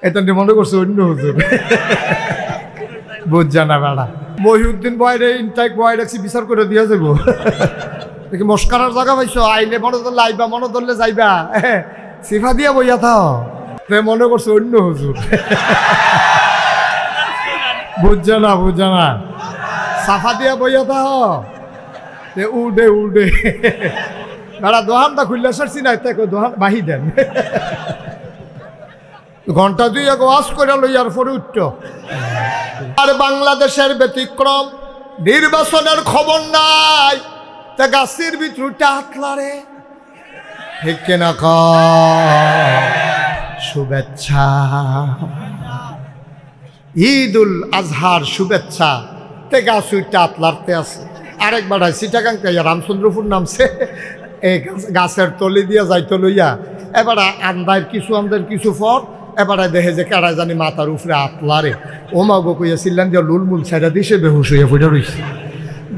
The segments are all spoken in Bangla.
এটা মনে করছে অন্য হুজুর। বুঝ জানা বেড়া মহিউদ্দিন বয়ের ইনটাইক বয় রাখছি বিচার করে দিয়া যাবো। দেখি মস্কারার জায়গা পাইছো, আইলে মনে ধরলে আইবা, মনে ধরলে যাইবা, সিফা দিয়া বইয়া থাও। মনে করছে অন্য হুজুর। বুঝছে না, বুঝছে না, সাফা দিয়া বইয়া থাও। উডে উডে বেড়া দোহানটা খুললে সারছি না, দোহান বাহি দেন। ঘন্টা দুই এক ওয়াজ করে লইয়ার পরে উঠত। আর বাংলাদেশের ব্যতিক্রম, নির্বাচনের খবর নাই, তা গাছের ভিতর টাতলারে ঠিক না। শুভেচ্ছা, ঈদুল আজহার শুভেচ্ছা, তে গাছ টাতলারতে আছে। আরেক বাড়ায় সিটাগাংতে রামচন্দ্রপুর নামছে, এই গাছের তলি দিয়া যাইতো লইয়া, এবারে আন্দার কিছু ফর, এবারে দেখে যে কারা জানি মাথার উপরে আতলারে। ও মা গো কইয়া চিল্লান দিয়া লুলমুল ছাইড়া দিছে, বেহুশ হইয়া পড়ে রইছে।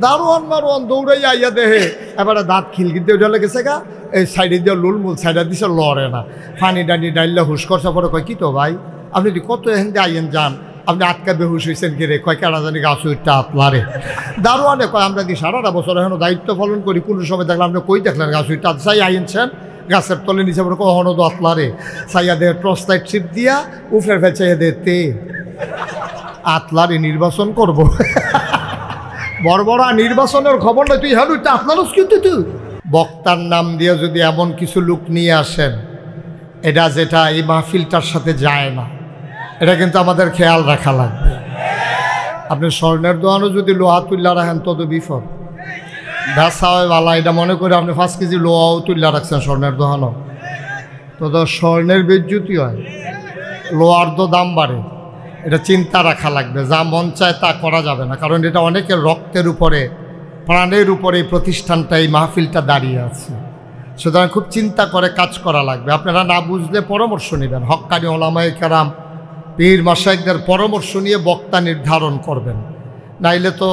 দারোয়ান মারোয়ান দৌড়াইয়া আইয়া দেহে, এবারে দাঁত খিলকিতে উঠে লেগেছে গা, এই সাইডে দিয়া লুলমুল ছাইড়া দিছে, লড়ে না। ফানি ডানি ডাইল্লা হুশ করছে। পরে কয় কি তো ভাই, আপনি কত এখান দিয়ে আইয়েন যান, আপনি আটকা বেহুশ হয়েছেন কি রে? কয় কারা জানি গাছ উঠটা আতলারে। দারোয়ানে কয় আমরা কি সারাটা বছর এখনো দায়িত্ব পালন করি, কোনো সময় দেখলাম আপনি কই দেখলেন গাছ উঠটা চাই আইনছেন গাছের তলে নিচে পরে কখনো তো আতলারে। চাইয়া দেয় টর্চ লাইট ছিপ দিয়া উফরে ফেলচাইয়া দে তে আতলারে নির্বাচন করবো। বড় বড় নির্বাচনের খবর নয়, তুই হ্যাঁ আপনারও কিন্তু তুই বক্তার নাম দিয়ে যদি এমন কিছু লোক নিয়ে আসেন, এটা যেটা এই মাহফিলটার সাথে যায় না, এটা কিন্তু আমাদের খেয়াল রাখা লাগবে। আপনি স্বর্ণের দোকানও যদি লোহা তুল্লা রাখেন তত বিপদ, ব্যবসা হয় ভালো। এটা মনে করে আপনি 5 কেজি লোহাও তুল্লা রাখছেন স্বর্ণের দোকানও, তত স্বর্ণের বেজ্জুতি হয়, লোহার তো দাম বাড়ে। এটা চিন্তা রাখা লাগবে, যা মন চায় তা করা যাবে না, কারণ এটা অনেকের রক্তের উপরে, প্রাণের উপরে এই প্রতিষ্ঠানটা, এই মাহফিলটা দাঁড়িয়ে আছে। সুতরাং খুব চিন্তা করে কাজ করা লাগবে। আপনারা না বুঝলে পরামর্শ নেবেন, হক্কানি ওলামায়ে কেরাম, পীর মাশায়েখদের পরামর্শ নিয়ে বক্তা নির্ধারণ করবেন। নাইলে তো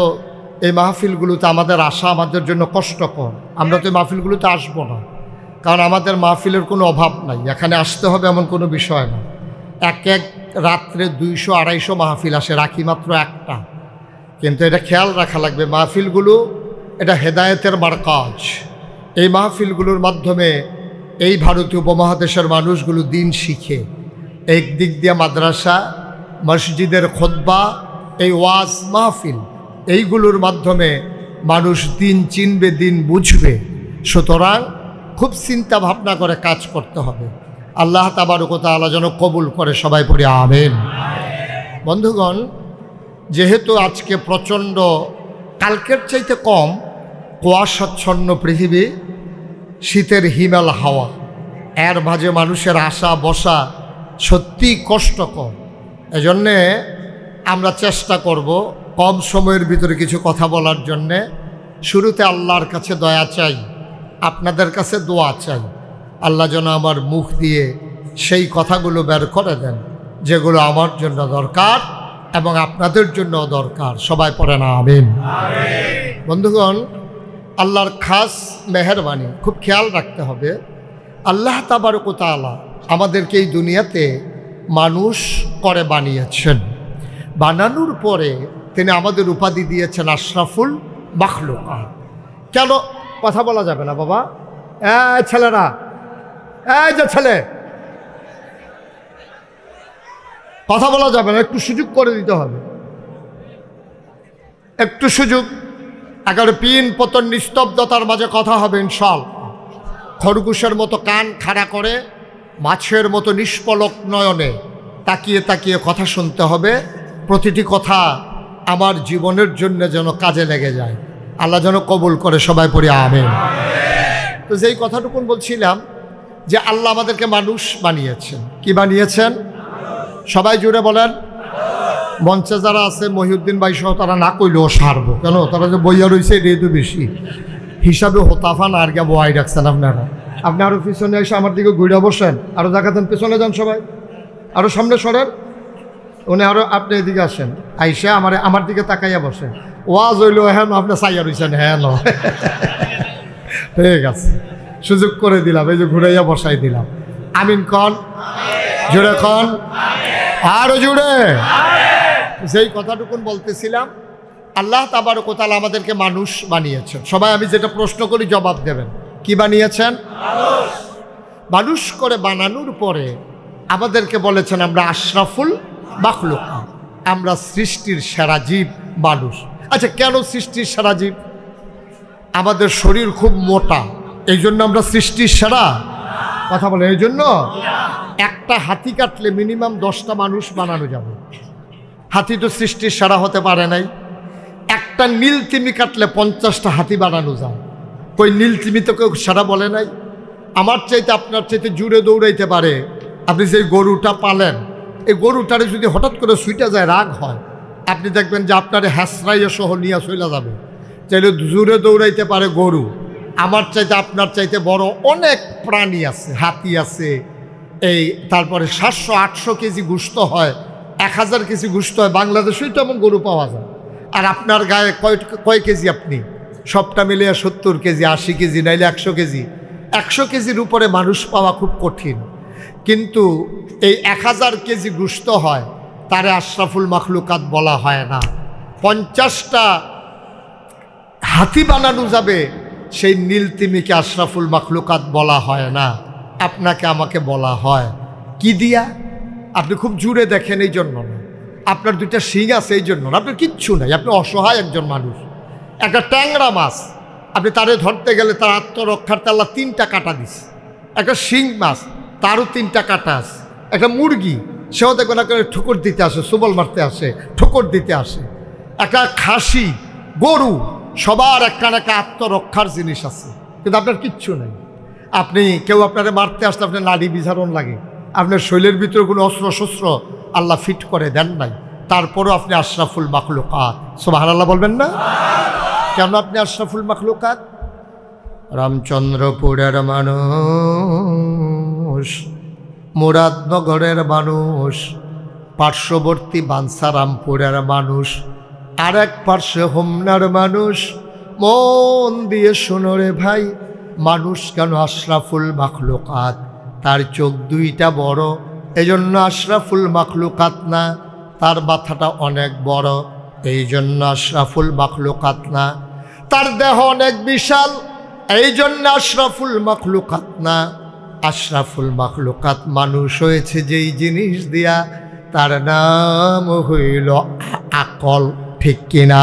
এই মাহফিলগুলোতে আমাদের আসা আমাদের জন্য কষ্টকর। আমরা তো এই মাহফিলগুলোতে আসবো না, কারণ আমাদের মাহফিলের কোনো অভাব নাই, এখানে আসতে হবে এমন কোনো বিষয় না। এক রাত্রে 200-250 মাহফিল আসে, রাখি মাত্র একটা। কিন্তু এটা খেয়াল রাখা লাগবে, মাহফিলগুলো এটা হেদায়েতের মারকাজ। এই মাহফিলগুলোর মাধ্যমে এই ভারতীয় উপমহাদেশের মানুষগুলো দিন শিখে। একদিক দিয়ে মাদ্রাসা, মসজিদের খুতবা, এই ওয়াজ মাহফিল, এইগুলোর মাধ্যমে মানুষ দিন চিনবে, দিন বুঝবে। সুতরাং খুব চিন্তা ভাবনা করে কাজ করতে হবে। আল্লাহ তাবারক ওয়া তাআলা যেন কবুল করে, সবাই পড়ে আমিন। বন্ধুগণ, যেহেতু আজকে প্রচণ্ড, কালকের চাইতে কম কুয়াশাচ্ছন্ন পৃথিবী, শীতের হিমেল হাওয়া, এর মাঝে মানুষের আসা বসা সত্যি কষ্টকর। এজন্যে আমরা চেষ্টা করব কম সময়ের ভিতরে কিছু কথা বলার জন্যে। শুরুতে আল্লাহর কাছে দয়া চাই, আপনাদের কাছে দোয়া চাই। আল্লাহ যেন আমার মুখ দিয়ে সেই কথাগুলো বের করে দেন যেগুলো আমার জন্য দরকার এবং আপনাদের জন্য দরকার। সবাই পড়ে না আমিন। বন্ধুগণ, আল্লাহর খাস মেহেরবানি খুব খেয়াল রাখতে হবে। আল্লাহ তাবারক ওয়া তাআলা আমাদেরকে এই দুনিয়াতে মানুষ করে বানিয়েছেন। বানানোর পরে তিনি আমাদের উপাধি দিয়েছেন আশরাফুল মাখলুকাত। কেন কথা বলা যাবে না বাবা? ছেলেরা, এই যে ছেলে, কথা বলা যাবে না, একটু সুযোগ করে দিতে হবে, একটু সুযোগ। একেবারে পিন পতন নিস্তব্ধতার মাঝে কথা হবে ইনশাআল্লাহ। খরগোশের মতো কান খাড়া করে, মাছের মতো নিষ্পলক নয়নে তাকিয়ে তাকিয়ে কথা শুনতে হবে। প্রতিটি কথা আমার জীবনের জন্য যেন কাজে লেগে যায়। আল্লাহ যেন কবুল করে, সবাই পড়ি আমিন। তো যেই কথাটুকুন বলছিলাম যে আল্লাহ আমাদেরকে মানুষ বানিয়েছেন। কি বানিয়েছেন? সবাই জুড়ে বলেন। মঞ্চে যারা আছে মহিউদ্দিন ভাই সহ, তারা না কইলেও সারব, কেন তারা যে বইয়া রয়েছে এটাই তো বেশি হিসাবে হতাফান আর গা বয়াই রাখছেন আপনারা। আপনি আরও পিছনে এসে আমার দিকে ঘুরে বসেন, আরও দেখাতেন, পেছনে যান সবাই, আরও সামনে সরেন। উনি আরও আপনি এদিকে আসেন, আইসা আমার দিকে তাকাইয়া বসেন। ওয়াজ হইলেও হ্যাঁ আপনি চাইয়া রয়েছেন, হ্যাঁ ন ঠিক আছে, সুযোগ করে দিলাম, এই যে ঘুরাইয়া বসাই দিলাম। আমিন কন, জোরে কন। আরো জুড়ে। যেই কথাটুকুন বলতেছিলাম, আল্লাহ তাবারক ওয়া তাআলা আমাদেরকে মানুষ বানিয়েছেন। সবাই আমি যেটা প্রশ্ন করি জবাব দেবেন, কি বানিয়েছেন? মানুষ করে বানানোর পরে আমাদেরকে বলেছেন আমরা আশরাফুল মাখলুকাত, আমরা সৃষ্টির সেরা জীব মানুষ। আচ্ছা, কেন সৃষ্টির সেরা জীব? আমাদের শরীর খুব মোটা, এই জন্য আমরা সৃষ্টির সেরা? কথা বলে এই জন্য। একটা হাতি কাটলে মিনিমাম 10টা মানুষ বানানো যাবে। হাতি তো সৃষ্টির সেরা হতে পারে নাই। একটা নীলতিমি কাটলে 50টা হাতি বানানো যায়। কই নীলতিমি তো কেউ সেরা বলে নাই। আমার চাইতে আপনার চাইতে জুড়ে দৌড়াইতে পারে। আপনি যে গরুটা পালেন, এই গরুটারে যদি হঠাৎ করে ছুটে যায়, রাগ হয়, আপনি দেখবেন যে আপনার হ্যাসরাইয়া সহ নিয়ে চলে যাবে। চাইলে জুড়ে দৌড়াইতে পারে গরু। আমার চাইতে আপনার চাইতে বড় অনেক প্রাণী আছে, হাতি আছে। এই তারপরে 700-800 কেজি গোশত হয়, 1000 কেজি গোশত হয়। বাংলাদেশেই তো এমন গরু পাওয়া যায়। আর আপনার গায়ে কয় কেজি? আপনি সবটা মিলিয়ে 70 কেজি, 80 কেজি, নাইলে 100 কেজি। 100 কেজির উপরে মানুষ পাওয়া খুব কঠিন। কিন্তু এই 1000 কেজি গোশত হয়, তারে আশরাফুল মাখলুকাত বলা হয় না। 50টা হাতি বানানো যাবে, সেই নীলতিমিকে আশরাফুল মাখলুকাত বলা হয় না। আপনাকে আমাকে বলা হয় কি দিয়া? আপনি খুব জুড়ে দেখেন এই জন্য না, আপনার 2টা শিং আছে এই জন্য না, আপনার কিচ্ছু নাই, আপনি অসহায় একজন মানুষ। একটা ট্যাংরা মাছ, আপনি তারে ধরতে গেলে তার আত্মরক্ষার্থে আল্লাহ 3টা কাটা দিছে। একটা শিং মাছ, তারও 3টা কাটা আছে। একটা মুরগি, সেও দেখবেন একটা ঠোকর দিতে আসে, সুবল মারতে আসে, ঠোকর দিতে আসে। একটা খাসি, গরু, সবার একটা না একটা আত্মরক্ষার জিনিস আছে, কিন্তু আপনার কিচ্ছু নেই। আপনি কেউ আপনারে মারতে আসলে আপনার নাড়ি বিজারণ লাগে, আপনার শরীরের ভিতরে কোনো অস্ত্র শস্ত্র আল্লাহ ফিট করে দেন নাই, তারপরও আপনি আশরাফুল মাখলুকাত। সুবহানাল্লাহ বলবেন না? কেন আপনি আশরাফুল মাখলুকাত? রামচন্দ্রপুরের মানুষ, মুরাদনগরের মানুষ, পার্শ্ববর্তী বাঞ্ছারামপুরের মানুষ, আর এক পার্শ্বে হোমনার মানুষ। মন দিয়ে শোনো রে ভাই, মানুষ কেন আশরাফুল মাখলুকাত? তার চোখ 2টা বড়, এই জন্য আশরাফুল মাখলুকাত না। তার মাথাটা অনেক বড়, এই জন্য আশরাফুল মাখলুকাত না। তার দেহ অনেক বিশাল, এই জন্য আশরাফুল মাখলুকাত না। আশরাফুল মাখলুকাত মানুষ হয়েছে যেই জিনিস দিয়া, তার নাম হইল আকল। ঠিক কিনা?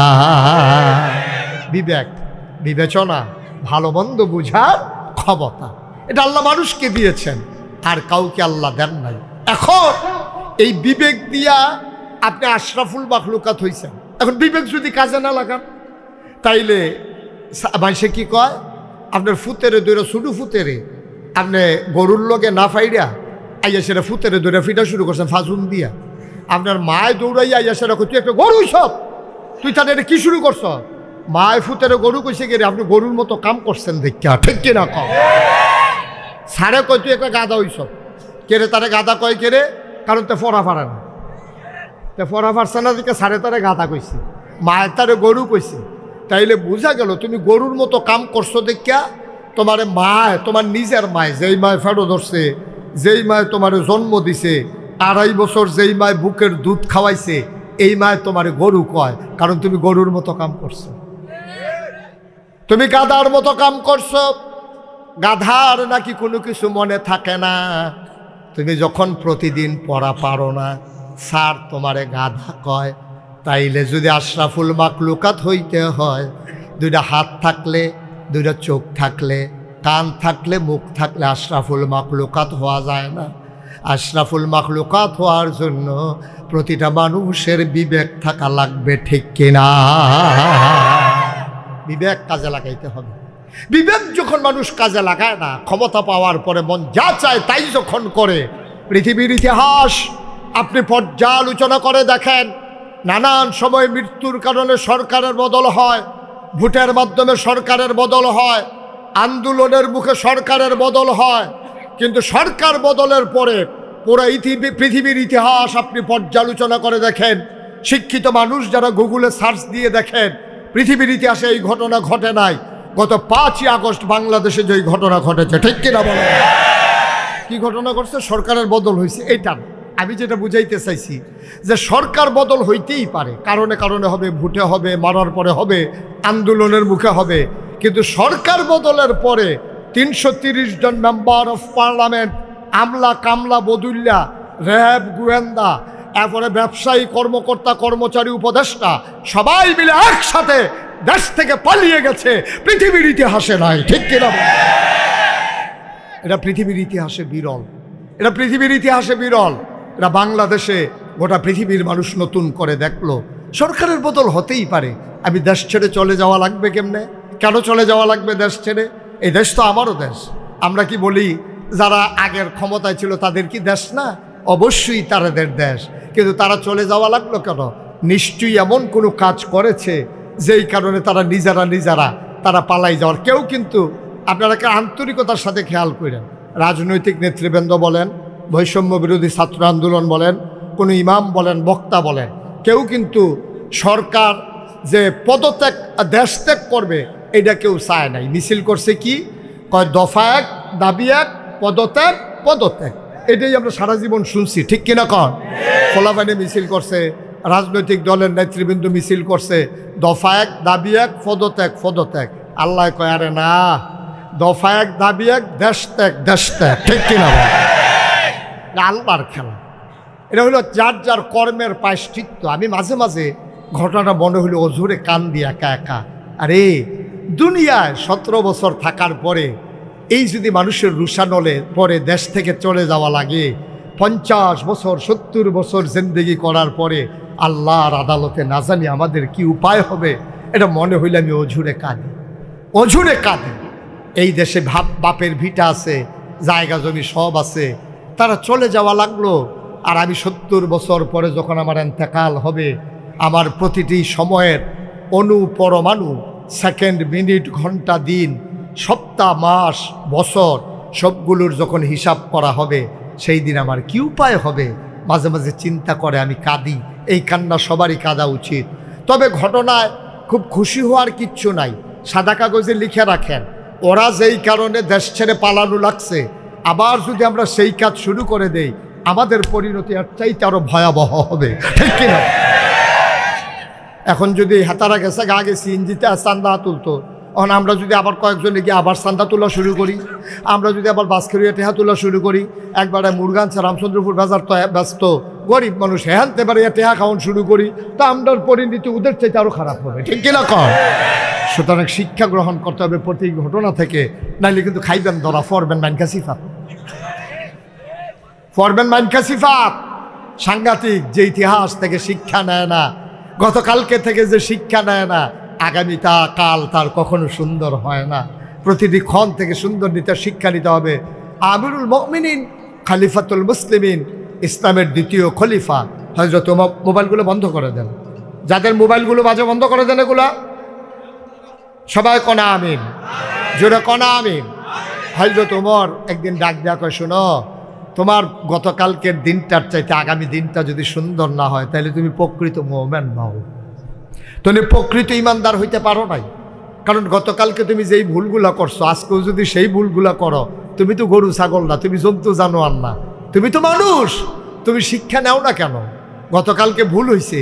বিবেক, বিবেচনা, ভালো মন্দ বুঝার ক্ষমতা, এটা আল্লাহ মানুষকে দিয়েছেন, আর কাউকে আল্লাহ দেন নাই। এখন এই বিবেক দিয়া আপনি আশরাফুল মাখলুকাত হইছেন। এখন বিবেক যদি কাজে না লাগান, তাইলে মানুষে কি কয়? আপনার ফুতেরে দৈরা, শুধু ফুতেরে আপনি গরুর লগে না ফাইরা আইয়া সেটা ফুতেরে দৈরা ফিটা শুরু করছেন ফাজুন দিয়া। আপনার মায় দৌড়াইয়া আইয়া সেটা তুই একটা গরু সব, তুই তাদের কি শুরু করছ? মায় ফুতেরে গরু কইছে গেলে আপনি গরুর মতো কাম করছেন দেখা। ঠিক কিনা কম? সারে কয় তুই একটা গাদা হইস। কেড়ে তারে গাদা কয় কেড়ে? কারণ তে ফরা ফারে না, তে ফরা ফারছে না দিকে সারে তারে গাদা কইছে, মায়ের তারে গরু কইছে। তাইলে বোঝা গেল তুমি গরুর মতো কাম করছো দেখা তোমার মায়, তোমার নিজের মায়, যেই মায় ফেরো ধরছে, যেই মায় তোমার জন্ম দিছে, 2.5 বছর যেই মায় বুকের দুধ খাওয়াইছে, এই মায় তোমার গরু কয়, কারণ তুমি গরুর মতো কাম করছো। তুমি গাধার মতো কাম করছো। গাধার নাকি কোনো কিছু মনে থাকে না। তুমি যখন প্রতিদিন পড়া পারো না, স্যার তোমারে গাধা কয়। তাইলে যদি আশরাফুল মাখলুকাত হইতে হয়, 2টা হাত থাকলে, 2টা চোখ থাকলে, কান থাকলে, মুখ থাকলে আশরাফুল মাখলুকাত হওয়া যায় না। আশরাফুল মাখলুকাত হওয়ার জন্য প্রতিটা মানুষের বিবেক থাকা লাগবে। ঠিক কিনা? বিবেক কাজে লাগাইতে হবে। বিবেক যখন মানুষ কাজে লাগায় না, ক্ষমতা পাওয়ার পরে মন যা চায় তাই যখন করে, পৃথিবীর ইতিহাস আপনি পর্যালোচনা করে দেখেন, নানান সময় মৃত্যুর কারণে সরকারের বদল হয়, ভোটের মাধ্যমে সরকারের বদল হয়, আন্দোলনের মুখে সরকারের বদল হয়, কিন্তু সরকার বদলের পরে পুরো পৃথিবীর ইতিহাস আপনি পর্যালোচনা করে দেখেন, শিক্ষিত মানুষ যারা গুগলে সার্চ দিয়ে দেখেন, পৃথিবীর ইতিহাসে এই ঘটনা ঘটে নাই। গত 5ই আগস্ট বাংলাদেশে যে ঘটনা ঘটেছে, ঠিক কিনা বলো? কি ঘটনা ঘটছে? সরকারের বদল হয়েছে, এইটা আমি যেটা বুঝাইতে চাইছি যে সরকার বদল হইতেই পারে, কারণে কারণে হবে, ভোটে হবে, মারার পরে হবে, আন্দোলনের মুখে হবে, কিন্তু সরকার বদলের পরে ৩৩০ জন মেম্বার অফ পার্লামেন্ট, আমলা কামলা বদুল্লা, র্যাব গোয়েন্দা, এরপরে ব্যবসায়ী কর্মকর্তা কর্মচারী উপদেষ্টা সবাই মিলে একসাথে দেশ থেকে পালিয়ে গেছে, পৃথিবীর ইতিহাসে নাই। ঠিক কিনা? এটা পৃথিবীর ইতিহাসে বিরল, এটা পৃথিবীর ইতিহাসে বিরল। এটা বাংলাদেশে গোটা পৃথিবীর মানুষ নতুন করে দেখলো সরকারের বদল হতেই পারে। আমি দেশ ছেড়ে চলে যাওয়া লাগবে কেমনে? কেন চলে যাওয়া লাগবে দেশ ছেড়ে? এই দেশ তো আমারও দেশ। আমরা কি বলি যারা আগের ক্ষমতায় ছিল তাদের কি দেশ না? অবশ্যই তাদের দেশ, কিন্তু তারা চলে যাওয়া লাগলো কেন? নিশ্চয়ই এমন কোনো কাজ করেছে যেই কারণে তারা নিজেরা তারা পালাই যাওয়ার। কেউ কিন্তু আপনারা আন্তরিকতার সাথে খেয়াল করেন, রাজনৈতিক নেতৃবৃন্দ বলেন, বৈষম্য বিরোধী ছাত্র আন্দোলন বলেন, কোনো ইমাম বলেন, বক্তা বলেন, কেউ কিন্তু সরকার যে পদত্যাগ দেশ ত্যাগ করবে এটা কেউ চায় নাই। মিছিল করছে কি কয়, দফা এক, দাবি এক, পদত্যাগ পদত্যাগ। এটাই আমরা সারা জীবন শুনছি। ঠিক কিনা কন? খোলাপানি মিছিল করছে, রাজনৈতিক দলের নেতৃবৃন্দ মিছিল করছে, দফা এক, দাবি এক, পদত্যাগ পদত্যাগ। আল্লাহ কয় আরে না, দফা এক, দাবি এক, দেশ ত্যাগ দেশ ত্যাগ। ঠিক কিনা? আল্লাহর খেলা। এটা হলো যার যার কর্মের প্রায়শ্চিত্ত। আমি মাঝে মাঝে ঘটনাটা মনে হলো অঝুরে কান দিয়ে একা একা। আরে দুনিয়ায় 17 বছর থাকার পরে এই যদি মানুষের রুষানলে পরে দেশ থেকে চলে যাওয়া লাগে, 50 বছর 70 বছর জিন্দেগি করার পরে আল্লাহর আদালতে না জানি আমাদের কি উপায় হবে, এটা মনে হইলে আমি অঝুরে কাঁদি, অঝুরে কাঁদি। এই দেশে বাপের ভিটা আছে, জায়গা জমি সব আছে, তারা চলে যাওয়া লাগলো। আর আমি 70 বছর পরে যখন আমার ইন্তেকাল হবে, আমার প্রতিটি সময়ের অণু পরমাণু, সেকেন্ড, মিনিট, ঘন্টা, দিন, সপ্তাহ, মাস, বছর সবগুলোর যখন হিসাব করা হবে, সেই দিন আমার কি উপায় হবে? মাঝে মাঝে চিন্তা করে আমি কাঁদি। এই কান্না সবারই কাঁদা উচিত। তবে ঘটনায় খুব খুশি হওয়ার কিচ্ছু নাই। সাদা কাগজে লিখে রাখেন, ওরা যেই কারণে দেশ ছেড়ে পালানো লাগছে, আবার যদি আমরা সেই কাজ শুরু করে দেই, আমাদের পরিণতি এর চাইতে আরো ভয়াবহ হবে। ঠিক কিনা? এখন যদি হেতারা গেছে আগে সিএনজিতে চান্দা তুলতো, এখন আমরা যদি আবার কয়েকজনে গিয়ে আবার চান্দা তোলা শুরু করি, আমরা যদি আবার বাসখেরিয়া টেহা তোলা শুরু করি, একবারে মুরগানছে রামচন্দ্রপুর বাজার তো ব্যস্ত, গরিব মানুষ হেহানতে পারে টেহা খাওয়ান শুরু করি, তো আমরা পরিণতি ওদের চাইতে আরো খারাপ হবে। ঠিক কিনা কর? সুতরাং শিক্ষা গ্রহণ করতে হবে প্রতি ঘটনা থেকে, নাইলে কিন্তু খাইবেন ধরা, ফরবেন মাইনকা সিফাত, ফরবেন মাইনকা সিফাত। সাংঘাতিক। যে ইতিহাস থেকে শিক্ষা নেয় না, গতকালকে থেকে যে শিক্ষা নেয় না, আগামীটা কাল তার কখনো সুন্দর হয় না। প্রতিটি ক্ষণ থেকে সুন্দর নিতে শিক্ষা নিতে হবে। আমিরুল মুমিনিন খলিফাতুল মুসলিমিন, ইসলামের দ্বিতীয় খলিফা হযরত ওমর। মোবাইলগুলো বন্ধ করে দেন, যাদের মোবাইলগুলো বাজে বন্ধ করে দেন এগুলা। সবাই কনা আমিন, জোরে কনা আমিন। হযরত ওমর একদিন ডাক দেয়া কয়, শোনো, তোমার গতকালকের দিনটার চাইতে আগামী দিনটা যদি সুন্দর না হয়, তাহলে তুমি প্রকৃত মুমিন নও, তুমি প্রকৃত ইমানদার হইতে পারো নাই। কারণ গতকালকে তুমি যেই ভুলগুলা করছো, আজকেও যদি সেই ভুলগুলা করো, তুমি তো গরু ছাগল না, তুমি জন্তু জানোয়ার না, তুমি তো মানুষ। তুমি শিক্ষা নেও না কেন? গতকালকে ভুল হয়েছে,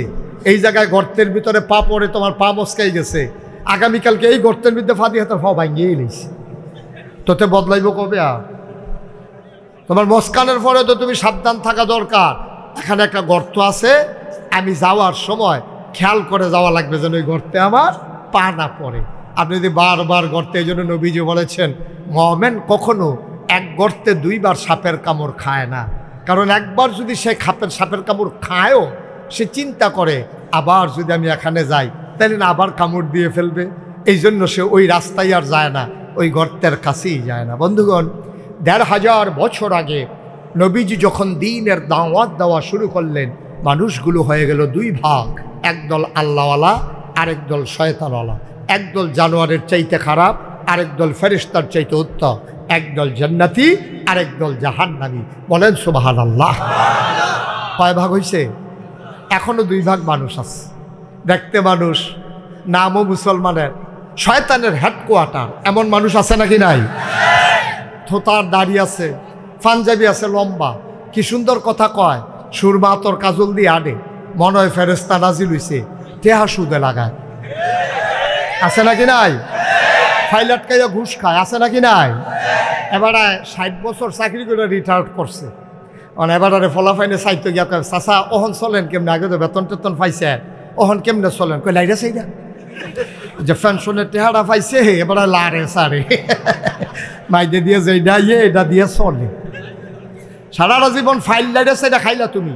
এই জায়গায় গর্তের ভিতরে পা পড়ে তোমার পা মস্কাই গেছে, আগামীকালকে এই গর্তের ভিতরে ফাঁদি হাতের পা ভাঙিয়ে এলিস, তোতে বদলাইব কবে? আর তোমার মস্কানের পরে তো তুমি সাবধান থাকা দরকার। এখানে একটা গর্ত আছে, আমি যাওয়ার সময় খেয়াল করে যাওয়া লাগবে যেন ওই গর্তে আমার পা না পড়ে। আপনি যদি বারবার গর্তে, এই জন্য নবীজি বলেছেন মুমিন কখনো এক গর্তে 2 বার সাপের কামড় খায় না। কারণ একবার যদি সে সাপের কামড় খায়ও, সে চিন্তা করে আবার যদি আমি এখানে যাই তাহলে না আবার কামড় দিয়ে ফেলবে, এই জন্য সে ওই রাস্তায় আর যায় না, ওই গর্তের কাছেই যায় না। বন্ধুগণ, 1500 বছর আগে নবীজি যখন দ্বীনের দাওয়াত দেওয়া শুরু করলেন, মানুষগুলো হয়ে গেল 2 ভাগ। একদল আল্লাহওয়ালা, আরেক দল শয়তানওয়ালা। একদল জানোয়ারের চাইতে খারাপ, আরেক দল ফেরেশতার চাইতে উত্তম। একদল জান্নাতি, আরেক দল জাহান্নামী। বলেন সুবহানাল্লাহ। কয় ভাগ হইছে? এখনো 2 ভাগ মানুষ আছে। দেখতে মানুষ, নামও মুসলমানের, শয়তানের হেডকোয়ার্টার, এমন মানুষ আছে নাকি নাই? থোতার দাড়ি আছে, পাঞ্জাবি আছে লম্বা, কি সুন্দর কথা কয়, সুরমা তোর কাজল দিয়ে আনে, মনে হয় ফেরেস্তা নাজিল হইছে, টেহা সুদে লাগায়। আছে নাকি নাই? ফাইল আটকাইয়া ঘুষ খায়, আছে নাকি নাই? এবারে 60 বছর চাকরি করে রিটায়ার্ড করছে, এবারে ফলাফাইনে চাইতে গিয়া কয় চাচা ওহন চলেন কেমনে, আগে তো বেতন টেতন পাইছে, ওহন কেমনে চলেন? কই লাইরা চাইরা যে পেনশনের টেহারা পাইছে, এবারে লারে সারে মাইদে দিয়ে যেটা এটা দিয়ে চলে। সারাটা জীবন ফাইল লাইরা চাইরা খাইলা তুমি,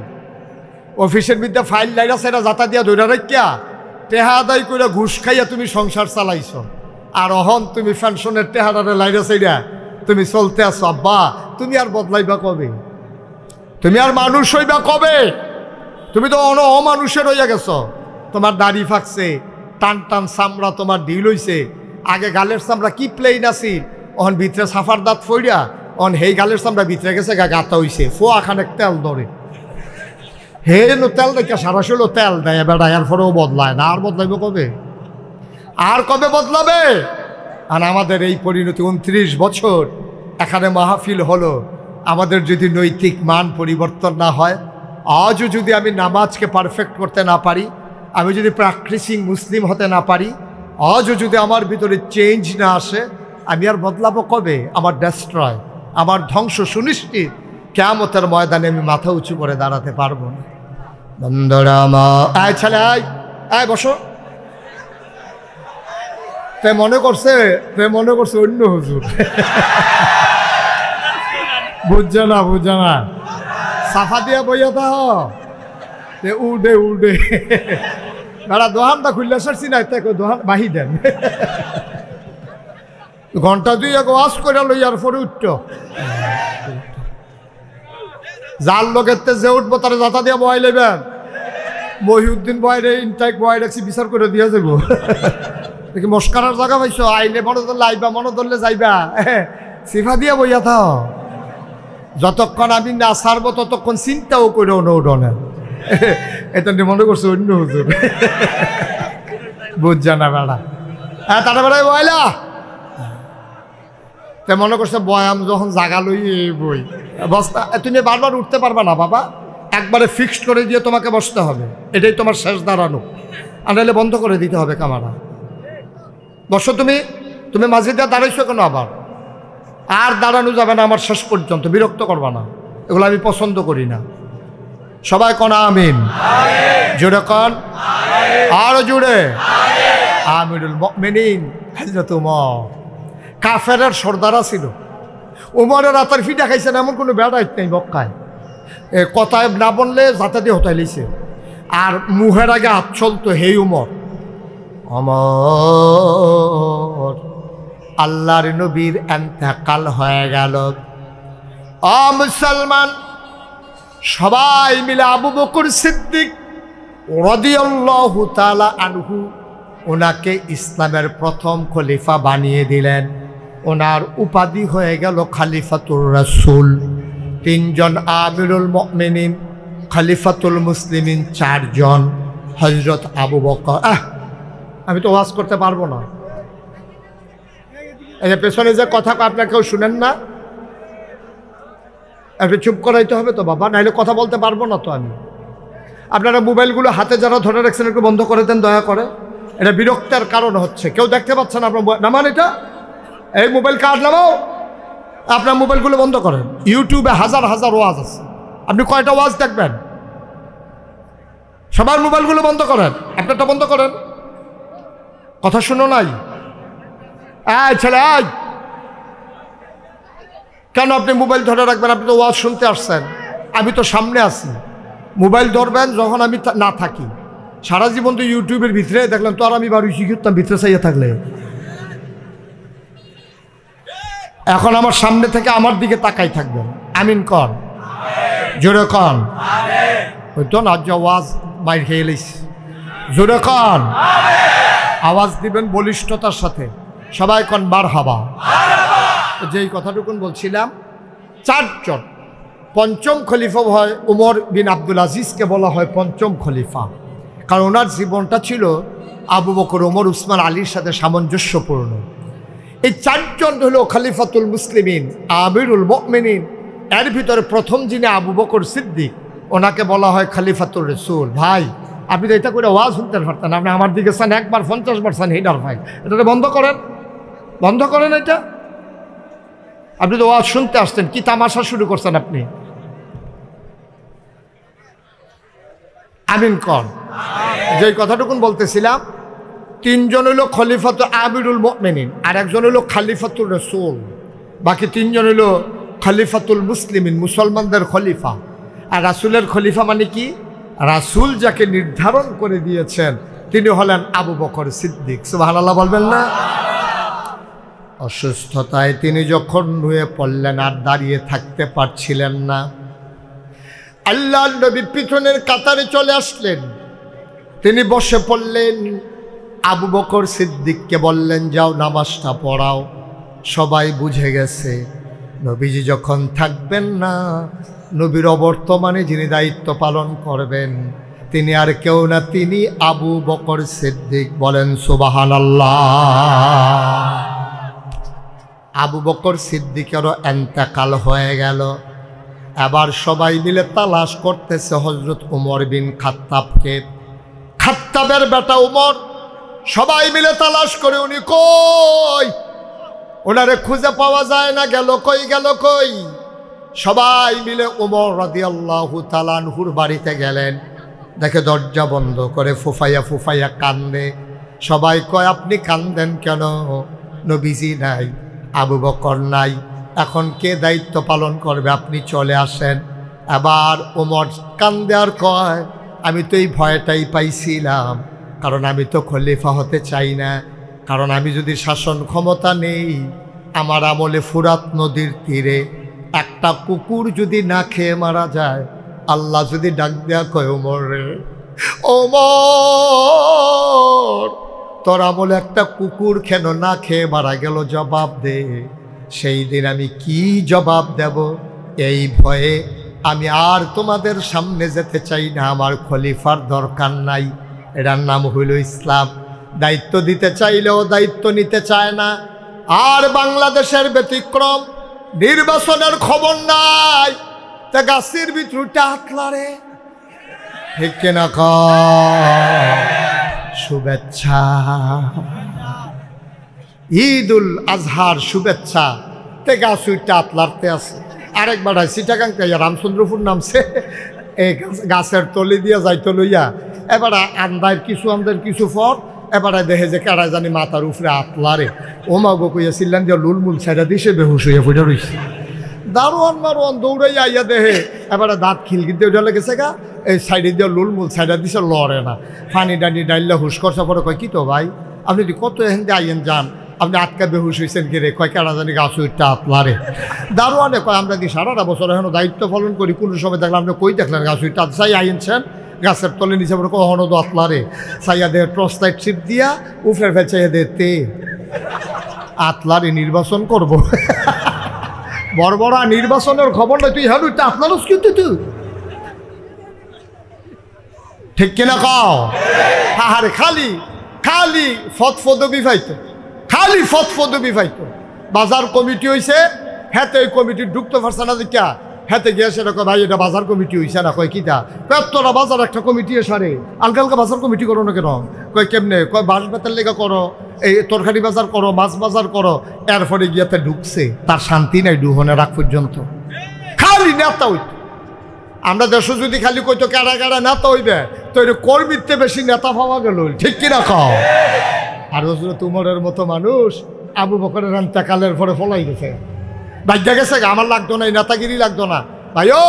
অফিসের বিদ্যা ফাইল লাইরা চাইরা যাতা দিয়া ধৈরা রাখিয়া টেহা আদায় করে ঘুষ খাইয়া তুমি সংসার চালাইছ, আর অহন তুমি পেনশনের টেহারারে লাইরা চাইরা তুমি চলতে আছো। আব্বা তুমি আর বদলাইবা কবে? তুমি আর মানুষ হইবা কবে? তুমি তো অমানুষের হইয়া গেছ। তোমার দাড়ি ফাঁকছে, টান টান চামড়া তোমার ঢিল হইছে। আগে গালের চামড়া কি প্লেন আছিল, অহন ভিতরে সাফার দাঁত ফইরা অন হেই গালের চামড়া ভিতরে গেছে, গাতা হইছে, ফোয়া খানেক তেল ধরে। হে নো তেল দেখে সারাশিলো তেল দেয় বেড়া, এর পরেও বদলায় না। আর বদলাইব কবে? আর কবে বদলাবে? আর আমাদের এই পরিণতি 29 বছর এখানে মাহফিল হলো, আমাদের যদি নৈতিক মান পরিবর্তন না হয়, আজও যদি আমি নামাজকে পারফেক্ট করতে না পারি, আমি যদি প্র্যাকটিসিং মুসলিম হতে না পারি, আজও যদি আমার ভিতরে চেঞ্জ না আসে, আমি আর বদলাবো কবে? আমার ডেস্ট্রয়, আমার ধ্বংস সুনিশ্চিত। কিয়ামতের ময়দানে আমি মাথা উঁচু করে দাঁড়াতে পারবো না। বন্ধুরা আয় ছেলে আয় বসো। তে মনে করছে অন্য হুজুর, বুঝছে না সাফা দিয়া বইয়া তা উডে দাঁড়া দোহানটা খুললে সারছি না, দোহান বাহি দেন ঘন্টা 2 এক ওয়াশ করে লইয়ার পরে উঠত, যার লোকের যে উঠবো তারা যাতা দিয়া বয় লেবেন। মহিউদ্দিন বয়ের ইনটাইক বয় রাখছি, বিচার করে দিয়া যাব। দেখি মস্কারার জায়গা পাইছ, আইলে মনে ধরলে আইবা, মনে ধরলে যাইবা, সিফা দিয়া বইয়া থাও। যতক্ষণ আমি না ছাড়বো ততক্ষণ চিন্তাও করেও নৌডনে। এটা মনে করছে অন্য হুজুর, বুঝছে না বেড়া। হ্যাঁ তারা বেড়াই বয়লা তে মনে করছে বয়াম যখন জাগা লই বই বস্তা, তুমি বারবার উঠতে পারবা না বাবা, একবারে ফিক্সড করে দিয়ে তোমাকে বসতে হবে, এটাই তোমার শেষ দাঁড়ানো। আনাইলে বন্ধ করে দিতে হবে কামারা। বসো তুমি মাঝে দিয়ে দাঁড়াইছো কেন আবার? আর দাঁড়ানো যাবে না আমার শেষ পর্যন্ত, বিরক্ত করবা না, এগুলো আমি পছন্দ করি না। সবাই কন আমিন, জোরে কন, আরো জোরে। আমিরুল মুমিনিন হযরত উমর কাফেরের সর্দারা ছিল। উমরের রাতের ফিটা খাইছেন এমন কোনো বেড়াইত নেই মক্কায়, কথায় না বললে যাতে দিয়ে হতাই লিছে। আর মুহের আগে হাত চলতো, হে উমর, অমর আল্লাহর নবীর এন্তেকাল হয়ে গেল। মুসলমান সবাই মিলে আবু বকর সিদ্দিক রাদিয়াল্লাহু তাআলা আনহু ওনাকে ইসলামের প্রথম খলিফা বানিয়ে দিলেন। ওনার উপাধি হয়ে গেল খলিফাতুর রাসূল। 3 জন আমিরুল মুমিনিন, খলিফাতুল মুসলিমিন 4 জন, হযরত আবু বকর। আমি তো ওয়াজ করতে পারবো না, এই যে পেছনে যে কথা আপনারা কেউ শুনেন না, একটু চুপ করাইতে হবে তো বাবা, নাইলে কথা বলতে পারবো না তো আমি। আপনারা মোবাইলগুলো হাতে যারা ধরে রাখছেন একটু বন্ধ করে দেন দয়া করে, এটা বিরক্তের কারণ হচ্ছে। কেউ দেখতে পাচ্ছেন আপনার নামান, এটা এই মোবাইল কার্ড নামাও, আপনার মোবাইলগুলো বন্ধ করেন। ইউটিউবে হাজার হাজার ওয়াজ আছে, আপনি কয়টা ওয়াজ দেখবেন? সবার মোবাইলগুলো বন্ধ করেন, আপনারটা বন্ধ করেন। কথা শুনো নাই? ছেলে কেন আপনি মোবাইল ধরে রাখবেন? আপনি তো ওয়াজ শুনতে আসছেন, আমি তো সামনে আছি। মোবাইল ধরবেন যখন আমি না থাকি। সারা জীবন তো ইউটিউবের ভিতরে দেখলাম, তো আর আমি বাড়ি শিখতাম ভিতরে চাইয়া থাকলে। এখন আমার সামনে থেকে আমার দিকে তাকাই থাকবেন। আমিন কন, জোরে কন। ওই তো না ওয়াজ মাইর খেয়ে এলিস, জোরে কন। আওয়াজ দিবেন বলিষ্ঠতার সাথে, সবাই কন মারহাবা। যেই কথাটুকুন বলছিলাম, 4 জন। পঞ্চম খলিফা হয় উমর বিন আব্দুল আজিজকে বলা হয় পঞ্চম খলিফা, কারণ ওনার জীবনটা ছিল আবু বকর, ওমর, উসমান, আলীর সাথে সামঞ্জস্যপূর্ণ। এই 4 জন হলো খলিফাতুল মুসলিমিন, আমিরুল মুমিনিন। এর ভিতরে প্রথম যিনি আবু বকর সিদ্দিক, ওনাকে বলা হয় খলিফাতুর রাসূল। ভাই আপনি তো এটা করে ওয়াজ শুনতে পারতেন, আপনি আমার দিকে চান একবার 50 বার চান হেডার ভাই, এটা বন্ধ করেন, বন্ধ করেন এটা। আপনি তো ওয়াজ শুনতে আসতেন, কি তামাশা শুরু করছেন আপনি? আমিন কন। যে কথাটুকুন বলতেছিলাম, তিনজন হইল খলিফাতুল আমিরুল মুমিনিন, আর একজন হইল খলিফাতুর রাসূল, বাকি তিনজন হইল খলিফাতুল মুসলিমিন, মুসলমানদের খলিফা। আর রাসূলের খলিফা মানে কি? রাসূল যাকে নির্ধারণ করে দিয়েছেন তিনি হলেন আবু বকর সিদ্দিক। সুবহানাল্লাহ বলবেন না? অসুস্থতায় তিনি যখন নুয়ে পড়লেন আর দাঁড়িয়ে থাকতে পারছিলেন না, আল্লাহর নবী পিছনের কাতারে চলে আসলেন, তিনি বসে পড়লেন। আবু বকর সিদ্দিককে বললেন, যাও নামাজটা পড়াও। সবাই বুঝে গেছে নবীজি যখন থাকবেন না, নবীর অবর্তমানে যিনি দায়িত্ব পালন করবেন তিনি আর কেউ না, তিনি আবু বকর সিদ্দিক। বলেন সুবহানাল্লাহ। আবু বকর সিদ্দিকেরও ইন্তেকাল হয়ে গেল। এবার সবাই মিলে তালাশ করতেছে হযরত উমর বিন খাত্তাবকে। খাত্তাবের বেটা উমর, সবাই মিলে তালাশ করে, উনি কই? ওনারে খুঁজে পাওয়া যায় না, গেল কই, গেল কই? সবাই মিলে উমর রাদিয়াল্লাহু তাআলা আনহুর বাড়িতে গেলেন, দেখে দরজা বন্ধ করে ফুফাইয়া ফুফাইয়া কান্দে। সবাই কয়, আপনি কান্দেন কেন? নবীজি নাই, আবু বকর নাই, এখন কে দায়িত্ব পালন করবে? আপনি চলে আসেন। এবার ওমর কান্দে আর কয়, আমি তো এই ভয়টাই পাইছিলাম, কারণ আমি তো খলিফা হতে চাই না, কারণ আমি যদি শাসন ক্ষমতা নেই, আমার আমলে ফুরাত নদীর তীরে একটা কুকুর যদি না খেয়ে মারা যায়, আল্লাহ যদি ডাক দেয়া কয়, ওমর রে, ওমর তোর আমলে একটা কুকুর কেন না খেয়ে মারা গেল, জবাব দে। সেই দিন আমি কি জবাব দেব? এই ভয়ে আমি আর তোমাদের সামনে যেতে চাই না, আমার খলিফার দরকার নাই। এটার নাম হইল ইসলাম। দায়িত্ব দিতে চাইলেও দায়িত্ব নিতে চায় না। আর বাংলাদেশের ব্যতিক্রম, নির্বাচনের খবর নাই, তা গাছের ভিতরটা আতলারে, ঠিক কিনা কয়? শুভেচ্ছা, ঈদুল আজহার শুভেচ্ছা, তে গাছ উইটা আতলারতে আছে। আরেকবার সিটাগাং রামচন্দ্রপুর নামছে, এই গাছের তলি দিয়া যাইতে লইয়া এবার আন্দার কিছু ফর, এবারে দেখে যে কেড়া জানি মাথার উপরে আতলারে। ও মা গো কইয়াছিলেন যে লুলমুল ছাইড়া দিছে, বেহুশ হইয়া পড়ে রইছে। দারোয়ান মারোয়ান দৌড়াইয়া আইয়া দেহে, এবারে দাঁত খিলকিতে উঠে লেগেছে গা, এই সাইডে দিয়ে লুলমুল ছাইড়া দিছে, লড়ে না। ফানি ডানি ডাইল্লা হুশ করছে। পরে কয়, কি তো ভাই আপনি কত এখান দিয়ে আইয়েন যান, আপনি আটকা বেহুশ হয়েছেন কি রে? কয়, কেড়া জানি গাছ উইটা আতলারে। দারোয়ানে কয়, আমরা কি সারাটা বছর এখনো দায়িত্ব পালন করি, কোনো সময় দেখলাম আপনি কই দেখলেন গাছ উইটা চাই আইনছেন গাছের তলে নিচে? বলে কখনো তো আতলারে। চাইয়া দেয় টর্চ লাইট ছিপ দিয়া উফরে ফেচাইয়া দে, তে আতলারে নির্বাচন করব। বড় বড় নির্বাচনের খবর নয়, তুই হ্যাঁ আপনারও কিন্তু তুই ঠিক কিনা কও? আরে খালি খালি ফদফদবি পাইতো, খালি ফদফদবি পাইতো। বাজার কমিটি হয়েছে, হ্যাঁ এই কমিটি ঢুকতে পারছে না, দেখা হেতে গিয়ে সেটা কয়, ভাই এটা বাজার কমিটি হয়েছে না। কয়, কিটা? তোরা বাজার একটা কমিটি সারে, আলকা আলকা বাজার কমিটি করো না কেন? কয়, কেমনে? কয়, বাঁশ বেতার লেগা করো, এই তরকারি বাজার করো, মাছ বাজার করো। এরপরে গিয়াতে ঢুকছে, তার শান্তি নাই ডুহনে রাখ পর্যন্ত। খালি নেতা হইত। আমরা দেশ যদি খালি কইতো কেড়া কেড়া নেতা হইবে, তো এটা কর্মীতে বেশি নেতা পাওয়া গেল, ঠিক কিনা কও? আর হযরত উমরের মতো মানুষ আবু বকরের ইন্তেকালের পরে ফলাই গেছে, বাজ্যা গেছে। আমার লাগতো না, এই নেতাগিরি লাগতো না। ভাই ও,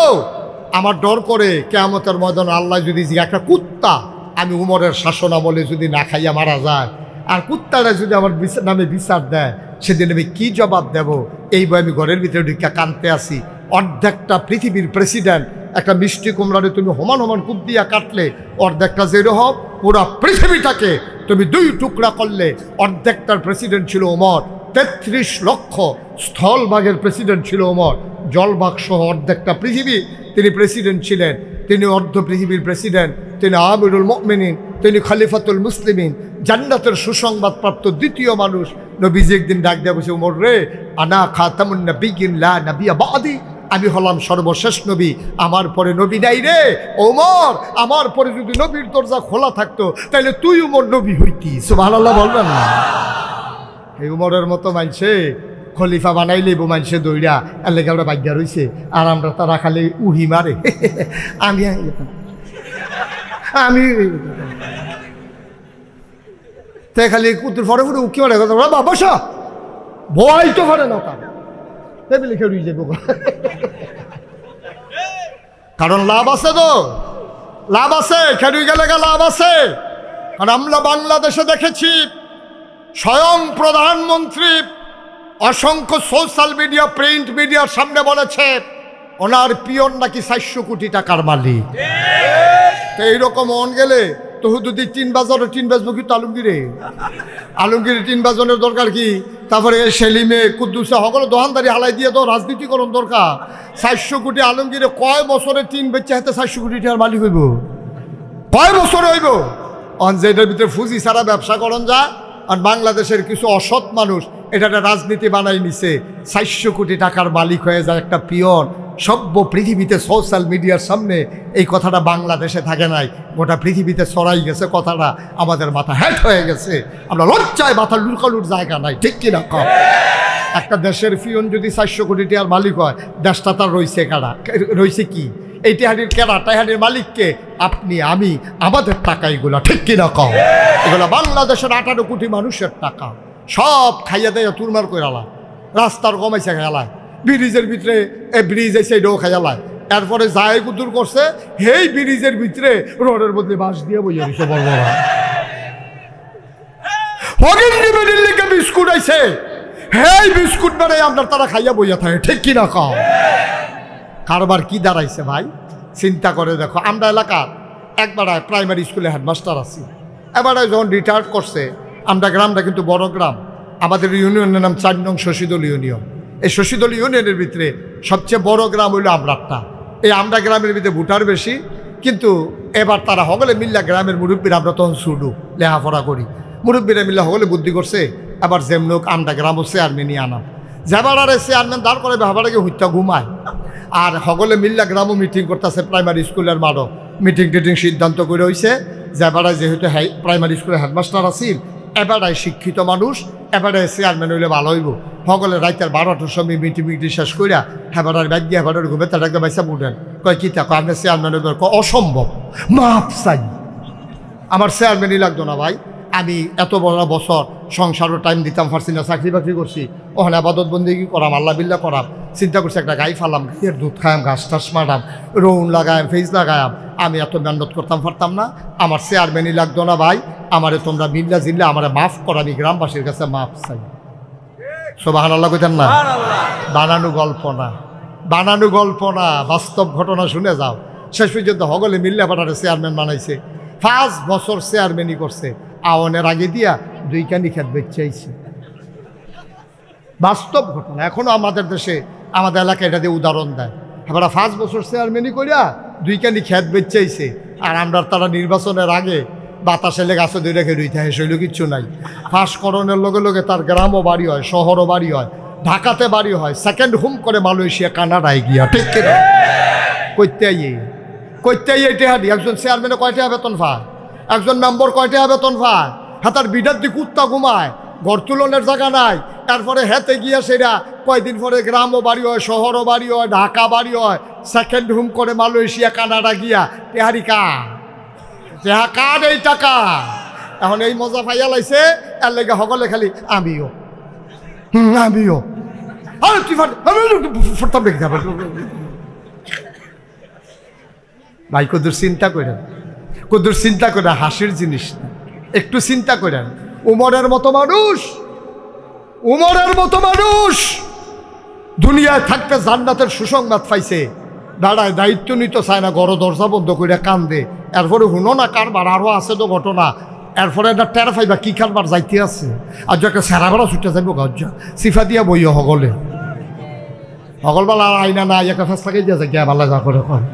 আমার ডর করে কিয়ামতের ময়দানে আল্লাহ যদি একটা কুত্তা আমি উমরের শাসন আমলে যদি না খাইয়া মারা যায়, আর কুত্তারা যদি আমার নামে বিচার দেয়, সেদিন আমি কি জবাব দেব? এই বই আমি ঘরের ভিতরে ঢুকা কানতে আসি। অর্ধেকটা পৃথিবীর প্রেসিডেন্ট, একটা মিষ্টি কুমড়ারে তুমি সমান সমান কুপ দিয়া কাটলে অর্ধেকটা যেরকম, পুরা পৃথিবীটাকে তুমি দুই টুকরা করলে। অর্ধেকটার প্রেসিডেন্ট ছিল ওমর, ৩৩ লক্ষ স্থলভাগের প্রেসিডেন্ট ছিল ওমর, জলভাগ সহ অর্ধেকটা পৃথিবী তিনি প্রেসিডেন্ট ছিলেন। তিনি অর্ধ পৃথিবীর প্রেসিডেন্ট, তিনি আমিরুল মুমিনিন, তিনি খলিফাতুল মুসলিমিন, জান্নাতের সুসংবাদপ্রাপ্ত দ্বিতীয় মানুষ। নবীজি একদিন ডাক দেয়া বসে, ওমর রে, আনা খাতামুন নবিয়্যিন লা নবিয়্যা বাদি, আমি হলাম সর্বশেষ নবী, আমার পরে নবী নাই রে ওমর। আমার পরে যদি নবীর দরজা খোলা থাকতো তাহলে তুই উমর নবী হইতি। সুবহানাল্লাহ বলবেন না? এই উমরের মতো মানছে খলিফা বানাইলে মানুষে দৌড়া এর লেগে আমরা বাগ্যা রয়েছে, আর আমরা তারা খালি উহি মারে। আমি আমি তাই খালি কুতুর ফরে ফুটে উকি মারে কথা বসা ভয় তো পারে না তার টেবিলে খেয়ে যাবো। কারণ লাভ আছে, তো লাভ আছে, খেলুই গেলে লাভ আছে। কারণ আমরা বাংলাদেশে দেখেছি স্বয়ং প্রধানমন্ত্রী অসংখ্য সোশ্যাল মিডিয়া, প্রিন্ট মিডিয়ার সামনে বলেছে ওনার পিয়ন নাকি 400 কোটি টাকার মালিক। তো এইরকম অন গেলে তো যদি 3 বাজারে 3 বাজবো কিন্তু আলমগীর 3 বাজনের দরকার কি? তারপরে সেলিমে কুদ্দুসে সকলে দোকানদারি হালাই দিয়ে তো রাজনীতিকরণ দরকার। 400 কোটি আলমগীরে কয় বছরে 3 বেচে হাতে 400 কোটি টাকার মালিক হইব? কয় বছরে হইব? অনজেডের ভিতরে ফুজি ছাড়া ব্যবসা করন যায়। আর বাংলাদেশের কিছু অসৎ মানুষ এটা একটা রাজনীতি বানাই নিছে, 400 কোটি টাকার মালিক হয়ে যায় একটা পিয়ন। সভ্য পৃথিবীতে সোশ্যাল মিডিয়ার সামনে এই কথাটা বাংলাদেশে থাকে নাই, গোটা পৃথিবীতে ছড়াই গেছে কথাটা, আমাদের মাথা হ্যাট হয়ে গেছে। আমরা লজ্জায় মাথা লুকালুর জায়গা নাই, ঠিক কিনা কম? একটা দেশের পিয়ন যদি 400 কোটি টাকার মালিক হয়, দেশটা তার রয়েছে কারা? রয়েছে কি? এই টেহারির কেরা? টেহারির মালিককে আপনি, আমি, আমাদের টাকা এগুলো, ঠিক কিনা কম? এগুলো বাংলাদেশের 18 কোটি মানুষের টাকা, সব খাইয়া দেয় তুরমার করে আলায়, রাস্তার কমাইছে খেলায়, ব্রিজের ভিতরে ব্রিজ এসে এটাও খাইয়ালায়। এরপরে যায় কুতুর করছে হেই ব্রিজের ভিতরে রোডের বদলে বাঁশ দিয়ে বইয়া দিচ্ছে বড় বড় বিস্কুট আইছে, হেই বিস্কুট বেড়ে আপনার তারা খাইয়া বইয়া থাকে, ঠিক কিনা খাও? কারবার কি দাঁড়াইছে ভাই? চিন্তা করে দেখো। আমরা এলাকার একবার প্রাইমারি স্কুলে হেডমাস্টার আছি, এবারে যখন রিটায়ার্ড করছে, আমরা গ্রামটা কিন্তু বড় গ্রাম, আমাদের ইউনিয়নের নাম 4 নং শশীদল ইউনিয়ন। এই শশীদল ইউনিয়নের ভিতরে সবচেয়ে বড় গ্রাম হইল আমরাটা। এই আমরা গ্রামের ভিতরে ভোটার বেশি, কিন্তু এবার তারা হগলে মিল্লা গ্রামের মুরব্বীরা, আমরা তখন শুডু লেখাপড়া করি, মুরব্বীরা মিল্লা হগলে বুদ্ধি করছে এবার যেমন আমরা গ্রাম চেয়ারম্যানই আনাম। যাবার আর চেয়ারম্যান দাঁড় করে ভাবাটাকে হত্যা ঘুমায়, আর হগলে মিল্লা গ্রামও মিটিং করতেছে প্রাইমারি স্কুলের মাঠও মিটিং টিটিং সিদ্ধান্ত করে হয়েছে। যাবারা যেহেতু প্রাইমারি স্কুলের হেডমাস্টার আছিল, এবারাই শিক্ষিত মানুষ, এবারে চেয়ারম্যান হইলে ভালো হইব। সকলে রাইতের 12টার সময় মিটিং শেষ করিয়া হেবারার ব্যাগ দিয়ে হেবারের ঘুমে তার একটা বাইসা উঠেন, কয় কি থাকো আপনার চেয়ারম্যান হইব? অসম্ভব, মাপ চাই, আমার চেয়ারম্যানই লাগতো না ভাই। আমি এত বড় বছর সংসারও টাইম দিতাম পারছি না, চাকরি বাকরি করছি, ওখানে আবাদত বন্দেগি করাম, আল্লাহ বিল্লাহ করাম, চিন্তা করছি একটা গাই ফালাম, গাইয়ের দুধ খায়াম, ঘাস টাস মারাম, রৌন লাগায়াম, ফেজ লাগায়াম, আমি এত মেহনত করতাম পারতাম না, আমার চেয়ারম্যানই লাগতো না ভাই। আমারে তোমরা মিল্লা জিল্লা আমারে মাফ করা, আমি গ্রামবাসীর কাছে মাফ চাই। সুবহানাল্লাহ কইতেন না? বানানো গল্প না, বানানো গল্প না, বাস্তব ঘটনা শুনে যাও। শেষ পর্যন্ত হগলে মিল্লা পাটারে চেয়ারম্যান বানাইছে, 5 বছর চেয়ারম্যানই করছে, আওয়ানের আগে দিয়া 2 কানি খেত বেচাইছে। বাস্তব ঘটনা, এখনো আমাদের দেশে আমাদের এলাকায় এটা দিয়ে উদাহরণ দেয়। আমরা 5 বছর চেয়ারম্যানই করিয়া 2 কানি খেত বেচাইছে, আর আমরা তারা নির্বাচনের আগে বাতাসে লেগে গাছে দুই রেখে রইতে হয়, শৈল কিচ্ছু নাই। ফাঁসকরণের লগে লগে তার গ্রামও বাড়ি হয়, শহরও বাড়ি হয়, ঢাকাতে বাড়ি হয়, সেকেন্ড হোম করে মালয়েশিয়া কানাডায় গিয়া, ঠিক কিনা? কইতে টেহাদি একজন চেয়ারম্যানে কয় টাকা বেতন পায়, একজন মেম্বার কয় টাকা বেতন পায়? হ্যাঁ, তার বিটার দিকে কুত্তা ঘুমায়, ঘর তুলনের জায়গা নাই। তারপরে হেতে গিয়া সেটা কয়দিন পরে গ্রামও বাড়ি হয়, শহরও বাড়ি হয়, ঢাকা বাড়ি হয়, সেকেন্ড হোম করে মালয়েশিয়া কানাডা গিয়া টেহারি কার এই টাকা। এখন এই মজা পাইয়া লাইছে, এর লেগে সকলে খালি আমিও আমিও ভাই কদুর চিন্তা করেন, কদুর চিন্তা করে, হাসির জিনিস না, একটু চিন্তা করেন। উমরের মতো মানুষ, উমরের মতো মানুষ দুনিয়ায় থাকতে জান্নাতের সুসংবাদ পাইছে, দাঁড়ায় দায়িত্ব নিতে চায় না, ঘর দরজা বন্ধ করে কান্দে। এরপরে শুনো না কারবার আরও আছে তো ঘটনা, এরপরে একটা টের পাইবা কি কারবার যাইতে আছে, আর যে একটা সেরা করা ছুটে যাইব গজ্জা সিফা দিয়া বইও সকলে, সকলবেলা আইনা না একটা ফেস লাগাই দিয়া যায় গিয়া ভালো যা করে কয়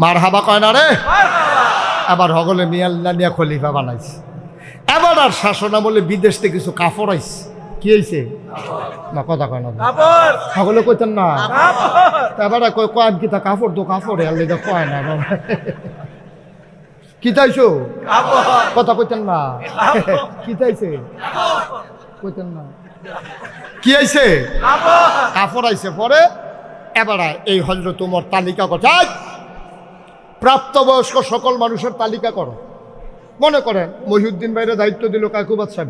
মার হাবা কয় না রে। আবার সকলে মিয়াল্লা নিয়া খলিফা বানাইছে। এবার আর শাসন আমলে বিদেশ থেকে কিছু কাফর আইছে, কি হয়েছে না কথা কয় না সকলে কইতেন না তারপরে কয় কি তা কাপড় তো কাপড় এর লেগে কয় না কি চাইছো কথা কইতেন না কি চাইছে কইতেন না কি আইছে কাপড় আইছে পরে এবারে এই হযরত ওমর তালিকা করছে প্রাপ্তবয়স্ক সকল মানুষের তালিকা করো মনে করেন মহিউদ্দিন ভাইরে দায়িত্ব দিল কাকুবাদ সাহেব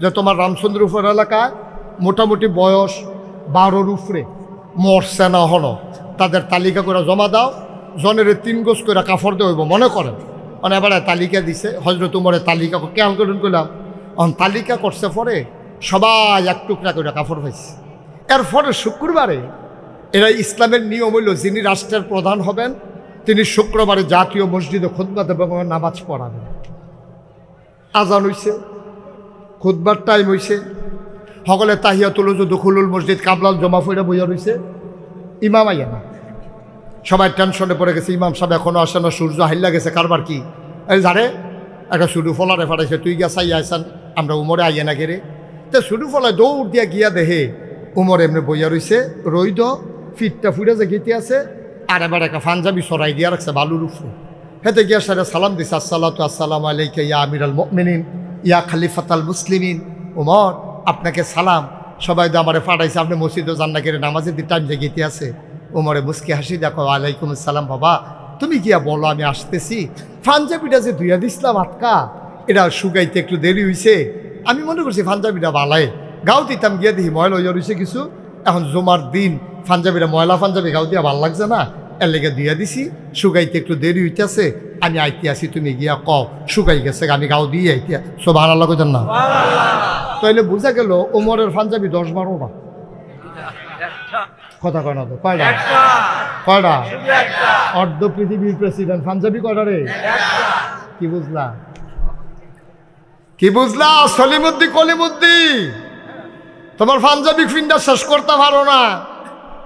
যে তোমার রামচন্দ্রপুর এলাকায় মোটামুটি বয়স 12-র উপরে মরছে না হলো তাদের তালিকা করে জমা দাও জনের 3 গজ করে কাপড় দেওয়া হইব মনে করেন মানে এবারে তালিকা দিছে হযরত ওমরের তালিকা কেমন করে করলাম তালিকা করছে পরে সবাই এক টুকরা করে কাপড় পাইছে এরপরে শুক্রবারে এরা ইসলামের নিয়ম হইল যিনি রাষ্ট্রের প্রধান হবেন তিনি শুক্রবারে জাতীয় মসজিদে খুতবা এবং নামাজ পড়াবেন আজান হইছে খুতবার টাইম হইছে সকলে তাহিয়াতুল ওযু দুখুলুল মসজিদ কাবলাল জমা ফইরা বইয়া রইছে ইমাম আইয়া না সবাই টেনশনে পড়ে গেছে ইমাম সাহেব এখনো আসে না সূর্য হাইলা গেছে কারবার কি এই জানে একটা শুধু ফলারে ফাটাইছে তুই গিয়া চাই আইসান আমরা উমরে আইয়া না গেরে তো শুধু ফলায় দৌড় দিয়া গিয়া দেহে উমর এমনি বইয়া রইছে রইদ ফিটটা ফুটে যে গীতে আছে আর এবার একটা পাঞ্জাবি সরাই দিয়া রাখছে বালুর উপরে হেতে গিয়া সারা সালাম দিছে আসসালামু আলাইকা ইয়া আমিরাল মুমিনিন ইয়া খলিফাতাল মুসলিমিন উমর আপনাকে সালাম সবাই তো আমারে ফাটাইছে আপনি মসজিদে যান না করে নামাজের টাইম যে গীতে আছে উমরে মুস্কি হাসি দেখো ওয়ালাইকুম আসসালাম বাবা তুমি গিয়া বলো আমি আসতেছি পাঞ্জাবিটা যে ধুইয়া দিছিলাম আটকা এটা শুকাইতে একটু দেরি হইছে আমি মনে করছি পাঞ্জাবিটা বালায় গাও দিতাম গিয়া দেখি ময়লা হইয়া রয়েছে কিছু এখন জমার দিন পাঞ্জাবিটা ময়লা পাঞ্জাবি গাও দিয়া ভাল লাগছে না এর লেগে দিয়া দিছি শুকাইতে একটু দেরি হইতেছে আমি আইতে আসি তুমি গিয়া কও শুকাই গেছে আমি গাও দিয়ে আইতে সুবহানাল্লাহ কইতেন না তাইলে বুঝা গেল ওমরের পাঞ্জাবি 10-12টা কথা কয় না তো কয়টা কয়টা অর্ধ পৃথিবীর প্রেসিডেন্ট পাঞ্জাবি কয়টা রে কি বুঝলা কি বুঝলা সলিমুদ্দি কলিমুদ্দি তোমার পাঞ্জাবি ফিন্ডা শেষ করতে পারো না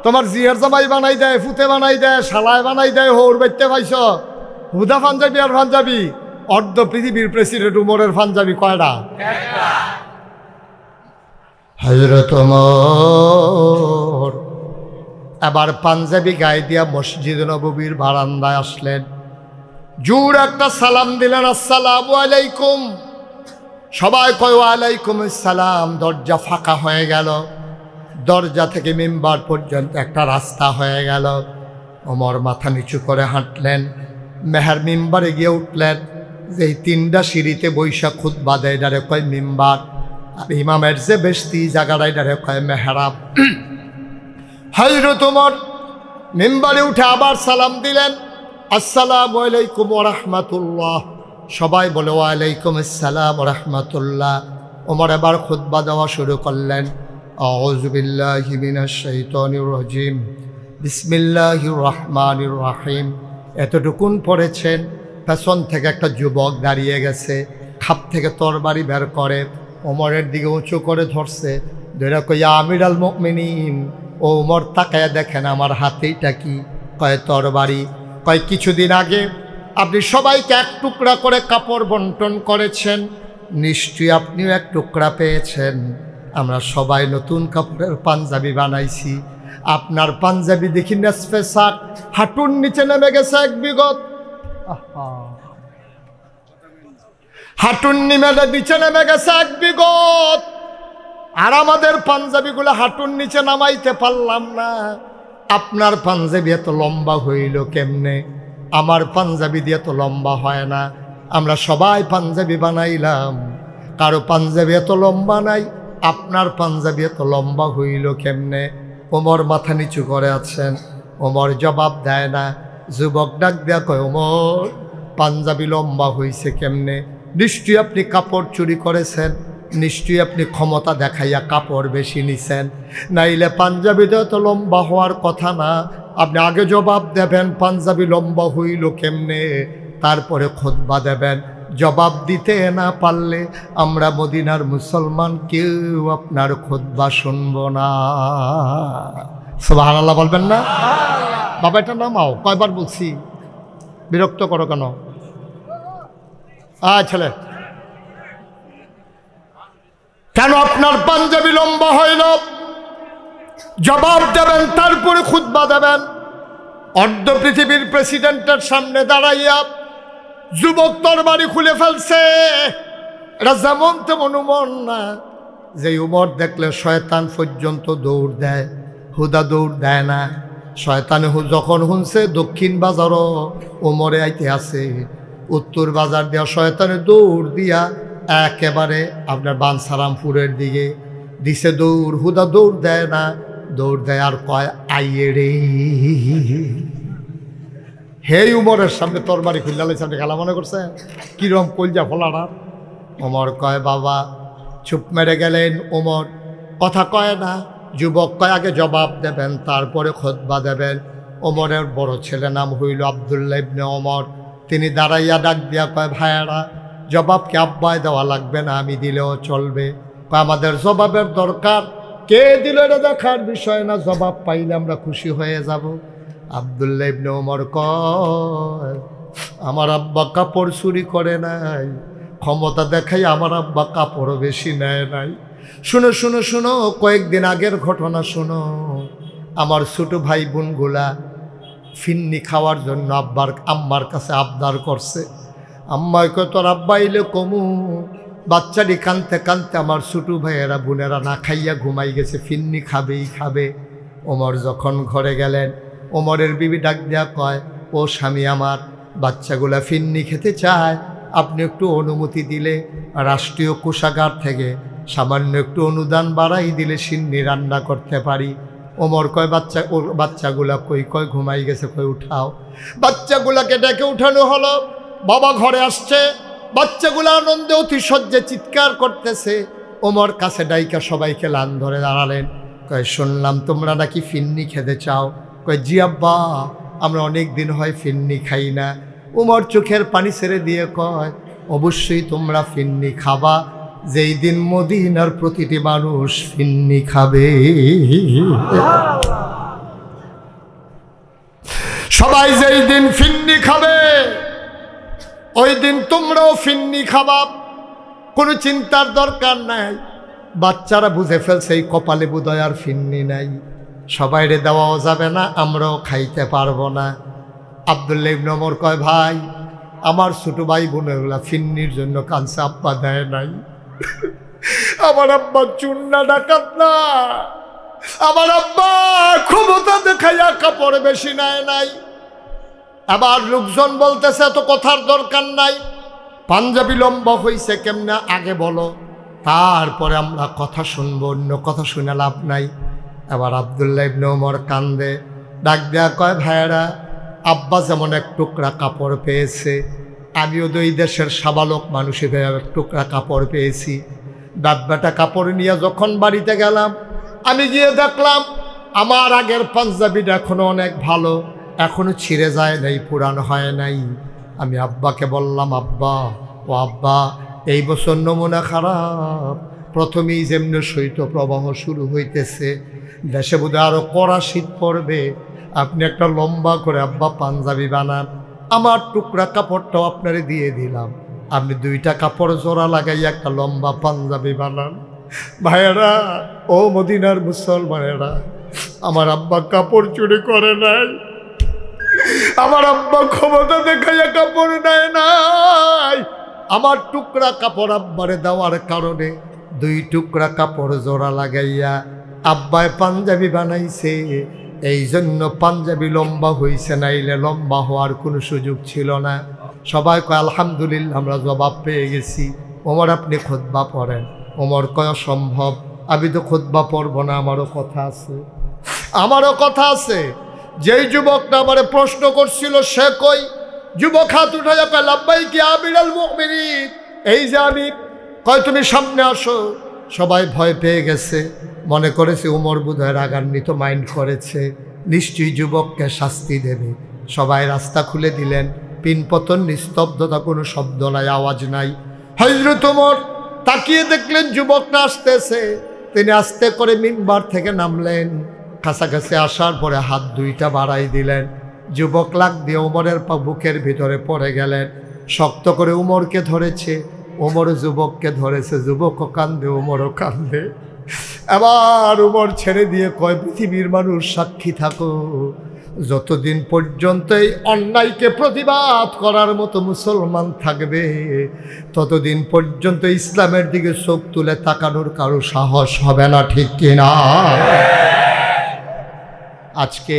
তোমার জিয়ার জামাই বানাই দেয় ফুতে বানাই দেয় শালায় বানাই দেয় হৌর বাইতে পাইছ হুদা পাঞ্জাবি আর পাঞ্জাবি অর্ধ পৃথিবীর প্রেসিডেন্ট উমরের পাঞ্জাবি কয়টা হযরত ওমর এবার পাঞ্জাবি গায়ে দিয়া মসজিদ নববীর বারান্দায় আসলেন জোর একটা সালাম দিলেন আসসালামু আলাইকুম সবাই কয় ওয়ালাইকুম আসসালাম দরজা ফাঁকা হয়ে গেল দরজা থেকে মিম্বার পর্যন্ত একটা রাস্তা হয়ে গেল ওমর মাথা নিচু করে হাঁটলেন মেহের মিম্বারে গিয়ে উঠলেন যে 3টা সিঁড়িতে বৈশা খুতবা দেয় এটারে কয় মিম্বার আর ইমামের যে বেশতি জায়গাটা এটারে কয় মেহরাব হযরত ওমর মিম্বারে উঠে আবার সালাম দিলেন আসসালামু আলাইকুম ওয়া রাহমাতুল্লাহ সবাই বলে ওয়ালাইকুম আসসালাম ওয়া রাহমাতুল্লাহ ওমর এবার খুতবা দেওয়া শুরু করলেন আউযু বিল্লাহি মিনাশ শাইতানির রাজিম বিসমিল্লাহির রহমানির রহিম এতটুকুন পড়েছেন পেছন থেকে একটা যুবক দাঁড়িয়ে গেছে খাপ থেকে তরবারি বের করে ওমরের দিকে উঁচু করে ধরছে ধরে কই আমিরাল মুমিনিন ও ওমর তাকায়া দেখেন আমার হাতেইটা কি কয় তরবারি কয় কিছুদিন আগে আপনি সবাইকে এক টুকরা করে কাপড় বন্টন করেছেন নিশ্চয়ই আপনিও এক টুকরা পেয়েছেন আমরা সবাই নতুন কাপড়ের পাঞ্জাবি বানাইছি আপনার পাঞ্জাবি দেখি নেসফে শাক হাঁটুর নিচে নেমে গেছে এক বিগত হাঁটুর নিচে নেমে গেছে এক বিগত আর আমাদের পাঞ্জাবিগুলো হাঁটুর নিচে নামাইতে পারলাম না আপনার পাঞ্জাবি এত লম্বা হইল কেমনে আমার পাঞ্জাবি দিয়ে তো লম্বা হয় না আমরা সবাই পাঞ্জাবি বানাইলাম কারো পাঞ্জাবি এত লম্বা নাই আপনার পাঞ্জাবি এত লম্বা হইল কেমনে ওমর মাথা নিচু করে আছেন ওমর জবাব দেয় না যুবক ডাক দেয়া কয় ওমর পাঞ্জাবি লম্বা হইছে কেমনে নিশ্চয়ই আপনি কাপড় চুরি করেছেন নিশ্চয়ই আপনি ক্ষমতা দেখাইয়া কাপড় বেশি নিছেন নাইলে পাঞ্জাবিটা তো লম্বা হওয়ার কথা না আপনি আগে জবাব দেবেন পাঞ্জাবি লম্বা হইল কেমনে তারপরে খুতবা দেবেন জবাব দিতে না পারলে আমরা মদিনার মুসলমান কেউ আপনার খুতবা শুনব না সুবহানাল্লাহ বলবেন না বাবা এটা নামাও কয়বার বলছি বিরক্ত করো কেন ছেলে কেন আপনার পাঞ্জাবি লম্বা হইল? জবাব দেবেন, তারপরে খুতবা দেবেন। অর্ধ পৃথিবীর প্রেসিডেন্টের সামনে দাঁড়াইয়া যুবক তরবারি খুলে ফেলছে। এটা যেমন তেমন উমর না, যে উমর দেখলে শয়তান পর্যন্ত দৌড় দেয়, হুদা দৌড় দেয় না। শয়তানে যখন শুনছে দক্ষিণ বাজারও ওমরে আইতে আছে, উত্তর বাজার দিয়া শয়তানে দৌড় দিয়া একেবারে আপনার বানসারামপুরের দিকে দিছে দৌড়। হুদা দৌড় দেয় না, দৌড় দেয় আর কয় আইয়ে রে। হে উমরের সামনে তরবারি খুললে সামনে খেলা মনে করছে কিরম কলজা ফলাটা। ওমর কয় বাবা, চুপ মেরে গেলেন। ওমর কথা কয় না। যুবক কয় আগে জবাব দেবেন, তারপরে খুতবা দেবেন। ওমরের বড় ছেলে নাম হইল আব্দুল্লাহ ইবনে ওমর। তিনি দাঁড়াইয়া ডাক দিয়া কয় ভাইয়ারা, জবাবকে আব্বায় দেওয়া লাগবে না, আমি দিলেও চলবে। আমাদের জবাবের দরকার, কে দিল এটা দেখার বিষয় না, জবাব পাইলে আমরা খুশি হয়ে যাব। আব্দুল্লাহ ইবনে ওমর কয় আমার আব্বা কাপড় চুরি করে নাই, ক্ষমতা দেখাই আমার আব্বা কাপড়ও বেশি নেয় নাই। শুনো শুনো শুনো, কয়েকদিন আগের ঘটনা শুনো। আমার ছোট ভাই বোনগুলা ফিন্নি খাওয়ার জন্য আম্মার কাছে আবদার করছে। আম্মায় কয় তোর আব্বা এলে কমু। বাচ্চাটি কানতে কানতে আমার ছোট ভাইয়েরা বোনেরা না খাইয়া ঘুমাই গেছে, ফিন্নি খাবেই খাবে। ওমর যখন ঘরে গেলেন, ওমরের বিবি ডাক দেয়া কয় ও স্বামী আমার, বাচ্চাগুলা ফিন্নি খেতে চায়, আপনি একটু অনুমতি দিলে রাষ্ট্রীয় কোষাগার থেকে সামান্য একটু অনুদান বাড়াই দিলে সিন্নি রান্না করতে পারি। ওমর কয় বাচ্চাগুলা কই? কয় ঘুমাই গেছে। কয় উঠাও। বাচ্চাগুলাকে ডেকে উঠানো হলো। বাবা ঘরে আসছে, বাচ্চাগুলা আনন্দে অতিশয্যে চিৎকার করতেছে। ওমর কাছে ডাইকা সবাইকে লান ধরে দাঁড়ালেন। কয় শুনলাম তোমরা নাকি ফিন্নি খেতে চাও। কয় জি আব্বা, আমরা অনেক দিন হয় ফিন্নি খাই না। ওমর চোখের পানি ছেড়ে দিয়ে কয় অবশ্যই তোমরা ফিন্নি খাবা, যেই দিন মদিনার প্রতিটি মানুষ ফিন্নি খাবে। সবাই যেই দিন ফিন্নি খাবে ওই দিন তোমরাও ফিন্নি খাবা, কোনো চিন্তার দরকার নাই। বাচ্চারা বুঝে ফেলছে এই কপালে বোধহয় আর ফিন্নি নাই, সবাইরে দেওয়াও যাবে না, আমরাও খাইতে পারবো না। আব্দুল্লাহ ইবনে ওমর কয় ভাই, আমার ছোট ভাই বোনেরা ফিন্নির জন্য কাঁদছে, আব্বা দেয় নাই। আমার আব্বা চুন্না ডাকাত না, আমার আব্বা ক্ষমতা দেখাইয়া কাপড় বেশি নেয় নাই। আবার লোকজন বলতেছে এত কথার দরকার নাই, পাঞ্জাবি লম্বা হইছে কেমনে আগে বলো, তারপরে আমরা কথা শুনবো, অন্য কথা শুনে লাভ নাই। আবার আব্দুল্লাহ ইবনে ওমর কান্দে, ডাক দেয়া কয় ভাইয়েরা, আব্বা যেমন এক টুকরা কাপড় পেয়েছে, আমিও দুই দেশের সাবালক মানুষ হিসেবে এক টুকরা কাপড় পেয়েছি। ডাব্বাটা কাপড় নিয়ে যখন বাড়িতে গেলাম, আমি গিয়ে দেখলাম আমার আগের পাঞ্জাবিটা এখনো অনেক ভালো, এখনো ছিঁড়ে যায় নাই, পুরানো হয় নাই। আমি আব্বাকে বললাম আব্বা, ও আব্বা, এই বছর নমুনা খারাপ, প্রথমেই যেমনি শৈত্যপ্রবাহ শুরু হইতেছে, দেশে বোধহয় আরও কড়া শীত পড়বে, আপনি একটা লম্বা করে আব্বা পাঞ্জাবি বানান, আমার টুকরা কাপড়টাও আপনারে দিয়ে দিলাম, আপনি দুইটা কাপড় জোড়া লাগাইয়া একটা লম্বা পাঞ্জাবি বানান। ভাইয়েরা, ও মদিনার মুসলমানেরা, আমার আব্বা কাপড় চুরি করে নাই, আমার আব্বা ক্ষমতা দেখাইয়া কাপড় নেয় নাই, আমার টুকরা কাপড় আব্বারে দেওয়ার কারণে দুই টুকরা কাপড় জোড়া লাগাইয়া আব্বায় পাঞ্জাবি বানাইছে, এই জন্য পাঞ্জাবি লম্বা হইছে, নাইলে লম্বা হওয়ার কোনো সুযোগ ছিল না। সবাই কয় আলহামদুলিল্লাহ, আমরা জবাব পেয়ে গেছি। ওমর আপনি খুতবা পড়েন। ওমর কয় সম্ভব, আমি তো খুতবা পড়ব না, আমারও কথা আছে, আমারও কথা আছে। যেই যুবকটা আমারে প্রশ্ন করছিল সে কই? যুবক হাত উঠাইয়া কয় লাব্বাইকি আমিরুল মুমিনিন, এই যে আমি। কয় তুমি সামনে আসো। সবাই ভয় পেয়ে গেছে, মনে করেছে ওমর বোধহয় রাগান্বিত মাইন্ড করেছে, নিশ্চয়ই যুবককে শাস্তি দেবে। সবাই রাস্তা খুলে দিলেন, পিনপতন, নিস্তব্ধতা, কোনো শব্দ নাই, আওয়াজ নাই। হযরত ওমর তাকিয়ে দেখলেন যুবকটা আসতেছে, তিনি আস্তে করে মিম্বার থেকে নামলেন, কাছাকাছি আসার পরে হাত দুইটা বাড়াই দিলেন। যুবক লাগ দিয়ে ওমরের বুকের ভিতরে পড়ে গেলেন, শক্ত করে উমরকে ধরেছে, ওমর যুবককে ধরেছে, যুবকও কান্দে, ওমরও কান্দে। এবার ওমর ছেড়ে দিয়ে কয়, পৃথিবীর মানুষ সাক্ষী থাকো, যতদিন পর্যন্ত এই অন্যায়কে প্রতিবাদ করার মতো মুসলমান থাকবে, ততদিন পর্যন্ত ইসলামের দিকে চোখ তুলে তাকানোর কারো সাহস হবে না, ঠিক কিনা? আজকে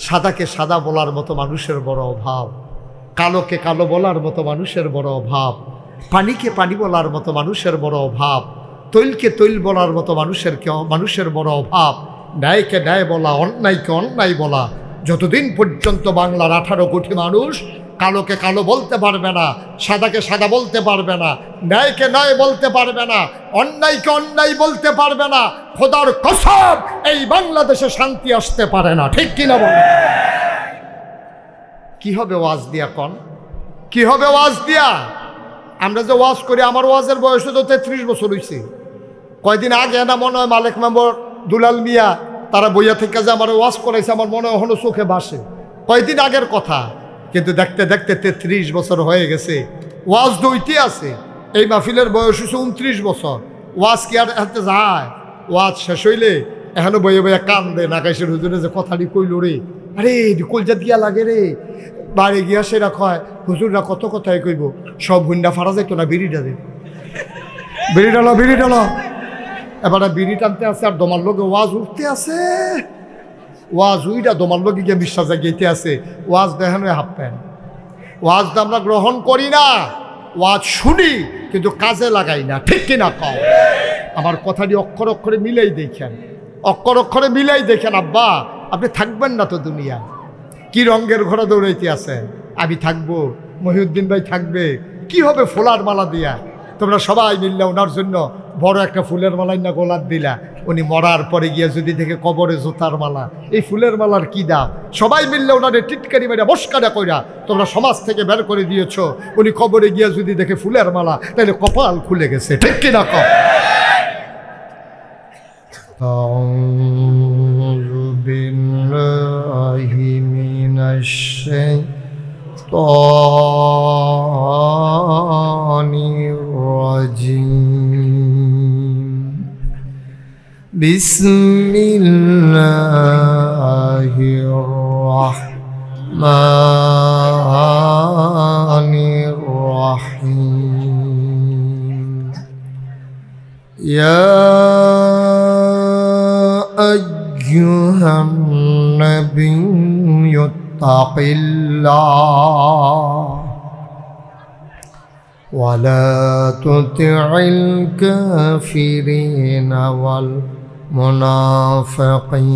সাদাকে সাদা বলার মতো মানুষের বড় অভাব, কালোকে কালো বলার মতো মানুষের বড় অভাব, পানিকে পানি বলার মতো মানুষের বড় অভাব, তৈলকে তৈল বলার মতো মানুষের বড় অভাব, ন্যায়কে ন্যায় বলা, অন্যায়কে অন্যায় বলা। যতদিন পর্যন্ত বাংলার 18 কোটি মানুষ কালোকে কালো বলতে পারবে না, সাদাকে সাদা বলতে পারবে না, ন্যায়কে ন্যায় বলতে পারবে না, অন্যায়কে অন্যায় বলতে পারবে না, খোদার কসম এই বাংলাদেশে শান্তি আসতে পারে না, ঠিক কিনা বলেন? কি হবে ওয়াজ দিয়া কন? কি হবে ওয়াজ দিয়া? আমরা যে ওয়াজ করি, আমার ওয়াজের বয়স তো 33 বছর হয়েছে। কয়দিন আগে না মনে হয় মালিক মেম্বর দুলাল মিয়া তারা বইয়া থেকে যে আমার ওয়াজ করাইছে, আমার মনে হয় এখনো চোখে ভাসে। কয়দিন আগের কথা, কিন্তু দেখতে দেখতে 33 বছর হয়ে গেছে। ওয়াজ দইতে আছে। এই মাহফিলের বয়স হচ্ছে 29 বছর। ওয়াজ কি আর হাতে যায়? ওয়াজ শেষ হইলে এখনো বইয়ে বইয়া কান্দে। নাকাইশের হুজুরে যে কথাটি কইল রে, আরে কলজা দিয়া লাগে রে, বাড়ি গিয়া সেরা কয়, হুজুররা কত কথাই কইব, সব হুন্ডা ফারা যাইতো না, বিড়িটা দে, বিড়ি ডালো, বিড়ি ডালো। এবার বিড়ি টানতে আছে আর দমার লোকে ওয়াজ উঠতে আছে। ওয়াজ উইটা দমার লোকে গিয়ে বিশ্বাস জাগিয়েতে আছে। ওয়াজ দেখেন হাফ প্যান্ট। ওয়াজ তো আমরা গ্রহণ করি না, ওয়াজ শুনি কিন্তু কাজে লাগাই না, ঠিক কিনা কও? আমার কথাটি অক্ষর অক্ষরে মিলাই দেখেন, অক্ষর অক্ষরে মিলাই দেখেন। আব্বা আপনি থাকবেন না তো দুনিয়া, কি রঙের ঘোড়া দৌড়াইতে আছে? আমি থাকবো, মহিউদ্দিন ভাই থাকবে, কি হবে ফুলার মালা দিয়া? তোমরা সবাই মিললে ওনার জন্য বড় একটা ফুলের মালাই না গোলাপ দিলা। উনি মরার পরে গিয়ে যদি দেখে কবরে জুতার মালা, এই ফুলের মালার কি দাম? সবাই মিললে ওনারে টিটকারি মেরা মস্কারা কইরা তোমরা সমাজ থেকে বের করে দিয়েছ। উনি কবরে গিয়ে যদি দেখে ফুলের মালা, তাহলে কপাল খুলে গেছে, ঠিক কিনা কও? আউযু বিল্লাহি মিনাশ শাইতানির রাজিম। বিসমিল্লাহির রাহমানির রাহিম। ইয়া আইয়ুহান নাবিয়্যু ইত্তাকিল্লাহ ওয়া লা তুতি'ল কাফিরিনা ওয়াল মুনাফিকিন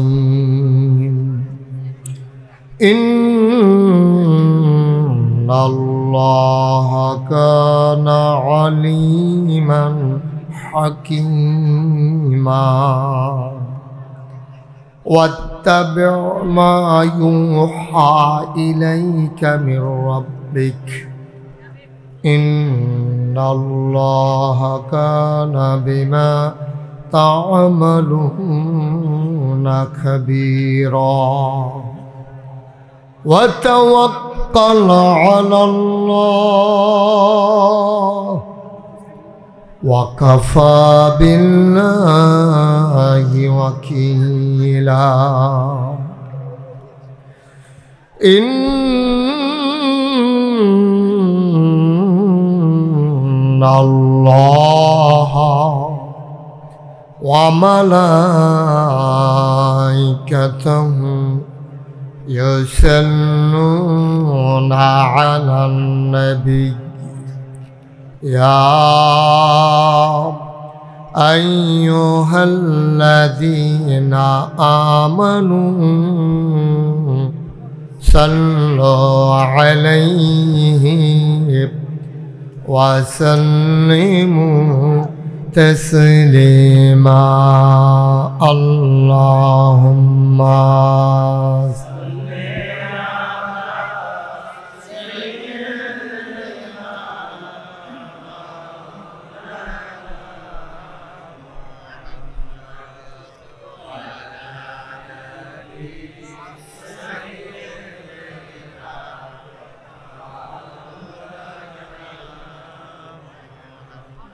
ইন্নাল্লাহা কানা আলিমান হাকীমা واتبع ما يوحى إليك من ربك إن الله كان بما تعملون خبيرا وتوكل على الله وكفى بالله وكيلا إن الله وملائكته يصلون على النبي يا أيها الذين آمنوا صلوا عليه وسلموا تسليما اللهم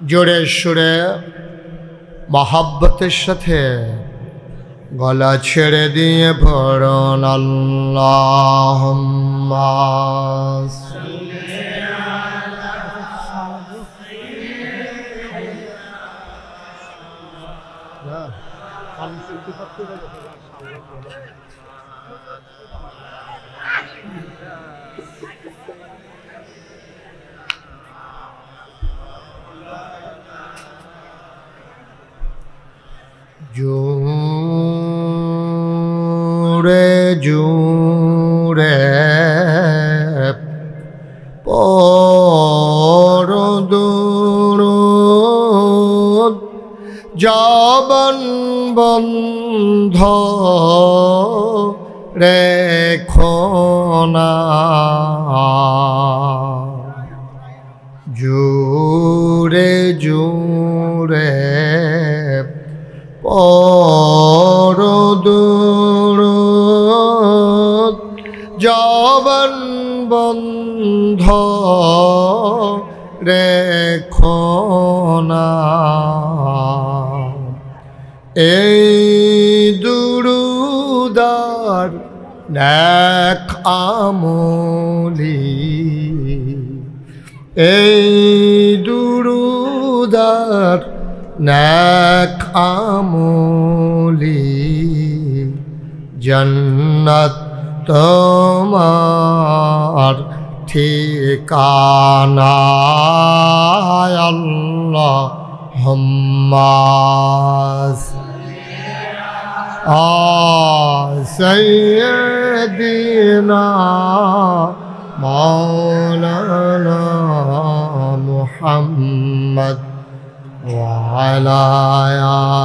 জোরে সুরে মহাব্বতের সাথে গলা ছেড়ে দিয়ে পড়ুন আল্লাহুম্মা জোরে জোরে পড় দুরূদ জবান বন্ধ রেখো না জোরে জোরে পড় দুরূদ জবান বন্ধ রেখো না এই দুরূদার নেক আমলি এই দুরূদার নেক আমলি জান্নাত তোমার ঠিকানা আল্লাহুম্মা সাইয়্যিদিনা মাওলানা মুহাম্মদ وعلى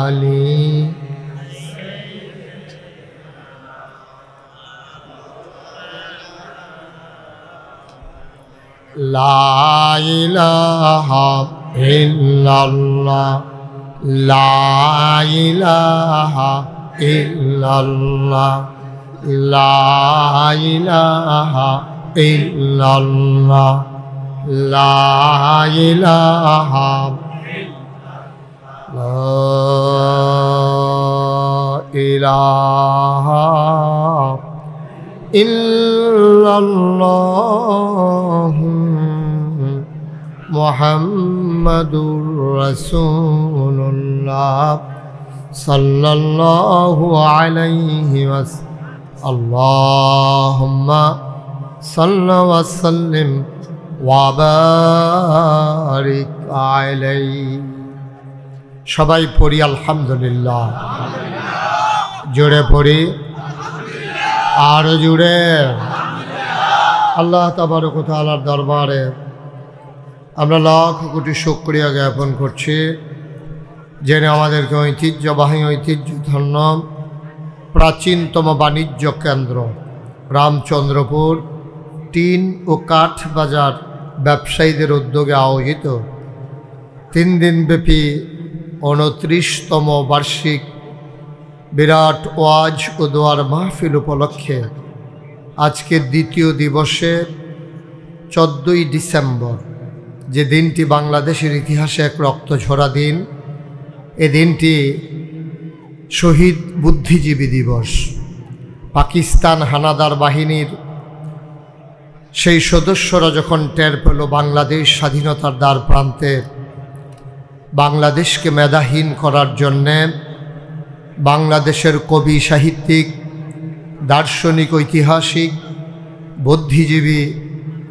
آله لا إله إلا الله لا إله إلا الله لا إله إلا الله لا إله لا إله إلا الله محمد رسول الله صلى الله عليه وسلم اللهم صل وسلم وبارك عليه সবাই পড়ি আলহামদুলিল্লাহ জোরে পড়ি আর জোরে আল্লাহ তাবারক ওয়া তাআলার দরবারে আমরা লাখ কোটি শুকরিয়া জ্ঞাপন করছি যিনি আমাদেরকে ঐতিহ্যবাহী ঐতিহ্যধন্য প্রাচীনতম বাণিজ্য কেন্দ্র রামচন্দ্রপুর টিন ও কাঠ বাজার ব্যবসায়ীদের উদ্যোগে আয়োজিত 3 দিনব্যাপী 29তম বার্ষিক বিরাট ওয়াজ ও দোয়ার মাহফিল উপলক্ষে আজকে দ্বিতীয় দিবসে 14ই ডিসেম্বর যে দিনটি বাংলাদেশের ইতিহাসে এক রক্তঝরা দিন এ দিনটি শহীদ বুদ্ধিজীবী দিবস পাকিস্তান হানাদার বাহিনীর সেই সদস্যরা যখন টের পেল বাংলাদেশ স্বাধীনতার দ্বার প্রান্তে বাংলাদেশকে মেধাহীন করার জন্যে বাংলাদেশের কবি সাহিত্যিক দার্শনিক ঐতিহাসিক বুদ্ধিজীবী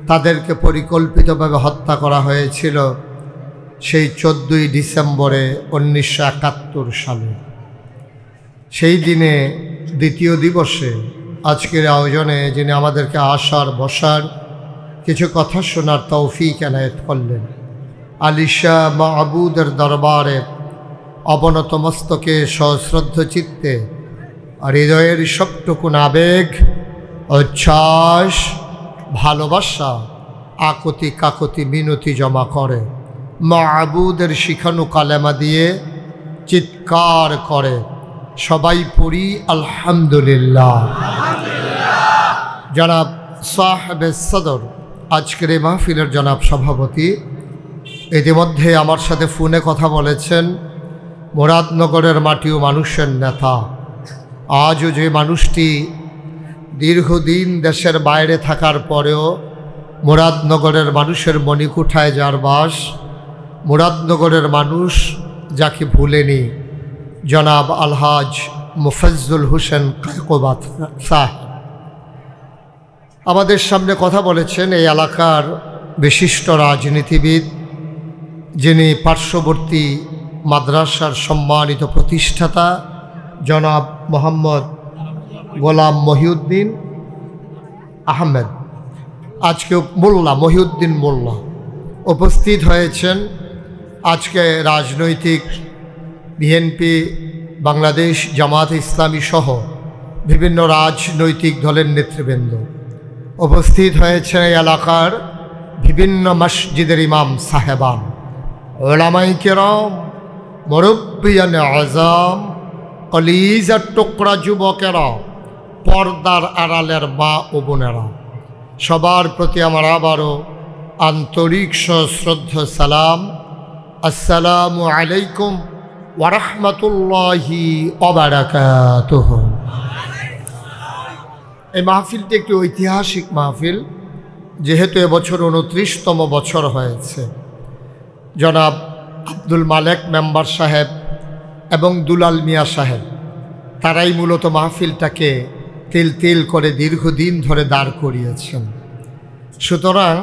তাদেরকে পরিকল্পিতভাবে হত্যা করা হয়েছিল সেই 14ই ডিসেম্বরে 1971 সালে সেই দিনে দ্বিতীয় দিবসে আজকের আয়োজনে যিনি আমাদেরকে আসার বসার কিছু কথা শোনার তৌফিক এনায়েত করলেন আলিশা মাহবুদের দরবারে অবনত মস্তকে সশ্রদ্ধ চিত্তে হৃদয়ের সবটুকুন আবেগ উচ্ছ্বাস ভালোবাসা আকুতি কাকুতি মিনতি জমা করে মাহবুদের শিখানু কালেমা দিয়ে চিৎকার করে সবাই পড়ি আলহামদুলিল্লাহ। জনাব সাহেবে সদর আজকের এই মাহফিলের জনাব সভাপতি ইতিমধ্যে আমার সাথে ফোনে কথা বলেছেন মুরাদনগরের মাটি ও মানুষের নেতা। আজও যে মানুষটি দীর্ঘদিন দেশের বাইরে থাকার পরেও মুরাদনগরের মানুষের মণিকুঠায় যার বাস, মুরাদনগরের মানুষ যাকে ভুলেনি, জনাব আলহাজ মুফাজ্জুল হোসেন কায়কোবাদ সাহেব আমাদের সামনে কথা বলেছেন। এই এলাকার বিশিষ্ট রাজনীতিবিদ, যিনি পার্শ্ববর্তী মাদ্রাসার সম্মানিত প্রতিষ্ঠাতা জনাব মোহাম্মদ গোলাম মহিউদ্দিন আহমেদ, আজকে মোল্লা মহিউদ্দিন মোল্লা উপস্থিত হয়েছেন। আজকে রাজনৈতিক বিএনপি, বাংলাদেশ জামাত ইসলামী সহ বিভিন্ন রাজনৈতিক দলের নেতৃবৃন্দ উপস্থিত হয়েছেন। এই এলাকার বিভিন্ন মসজিদের ইমাম সাহেবান, ওলামাই কেরাম, মুরব্বিয়ান আযম, কলিজার টুকরা যুবকেরা, পর্দার আড়ালের মা ও বোনেরা, সবার প্রতি আমার আবারও আন্তরিক সশ্রদ্ধ সালাম। আসসালামু আলাইকুম ওয়া রাহমাতুল্লাহি ওয়া বারাকাতুহু। এই মাহফিলটি একটি ঐতিহাসিক মাহফিল, যেহেতু এবছর 29তম বছর হয়েছে। জনাব আব্দুল মালেক মেম্বার সাহেব এবং দুলাল মিয়া সাহেব তারাই মূলত মাহফিলটাকে তিল তিল করে দীর্ঘদিন ধরে দাঁড় করিয়েছেন। সুতরাং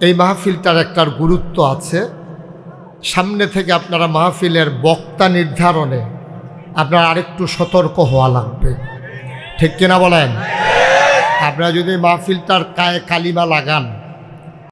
এই মাহফিলটার একটার গুরুত্ব আছে। সামনে থেকে আপনারা মাহফিলের বক্তা নির্ধারণে আপনারা আরেকটু সতর্ক হওয়া লাগবে, ঠিক কিনা বলেন? আপনারা যদি মাহফিলটার কায়ে কালিমা লাগান,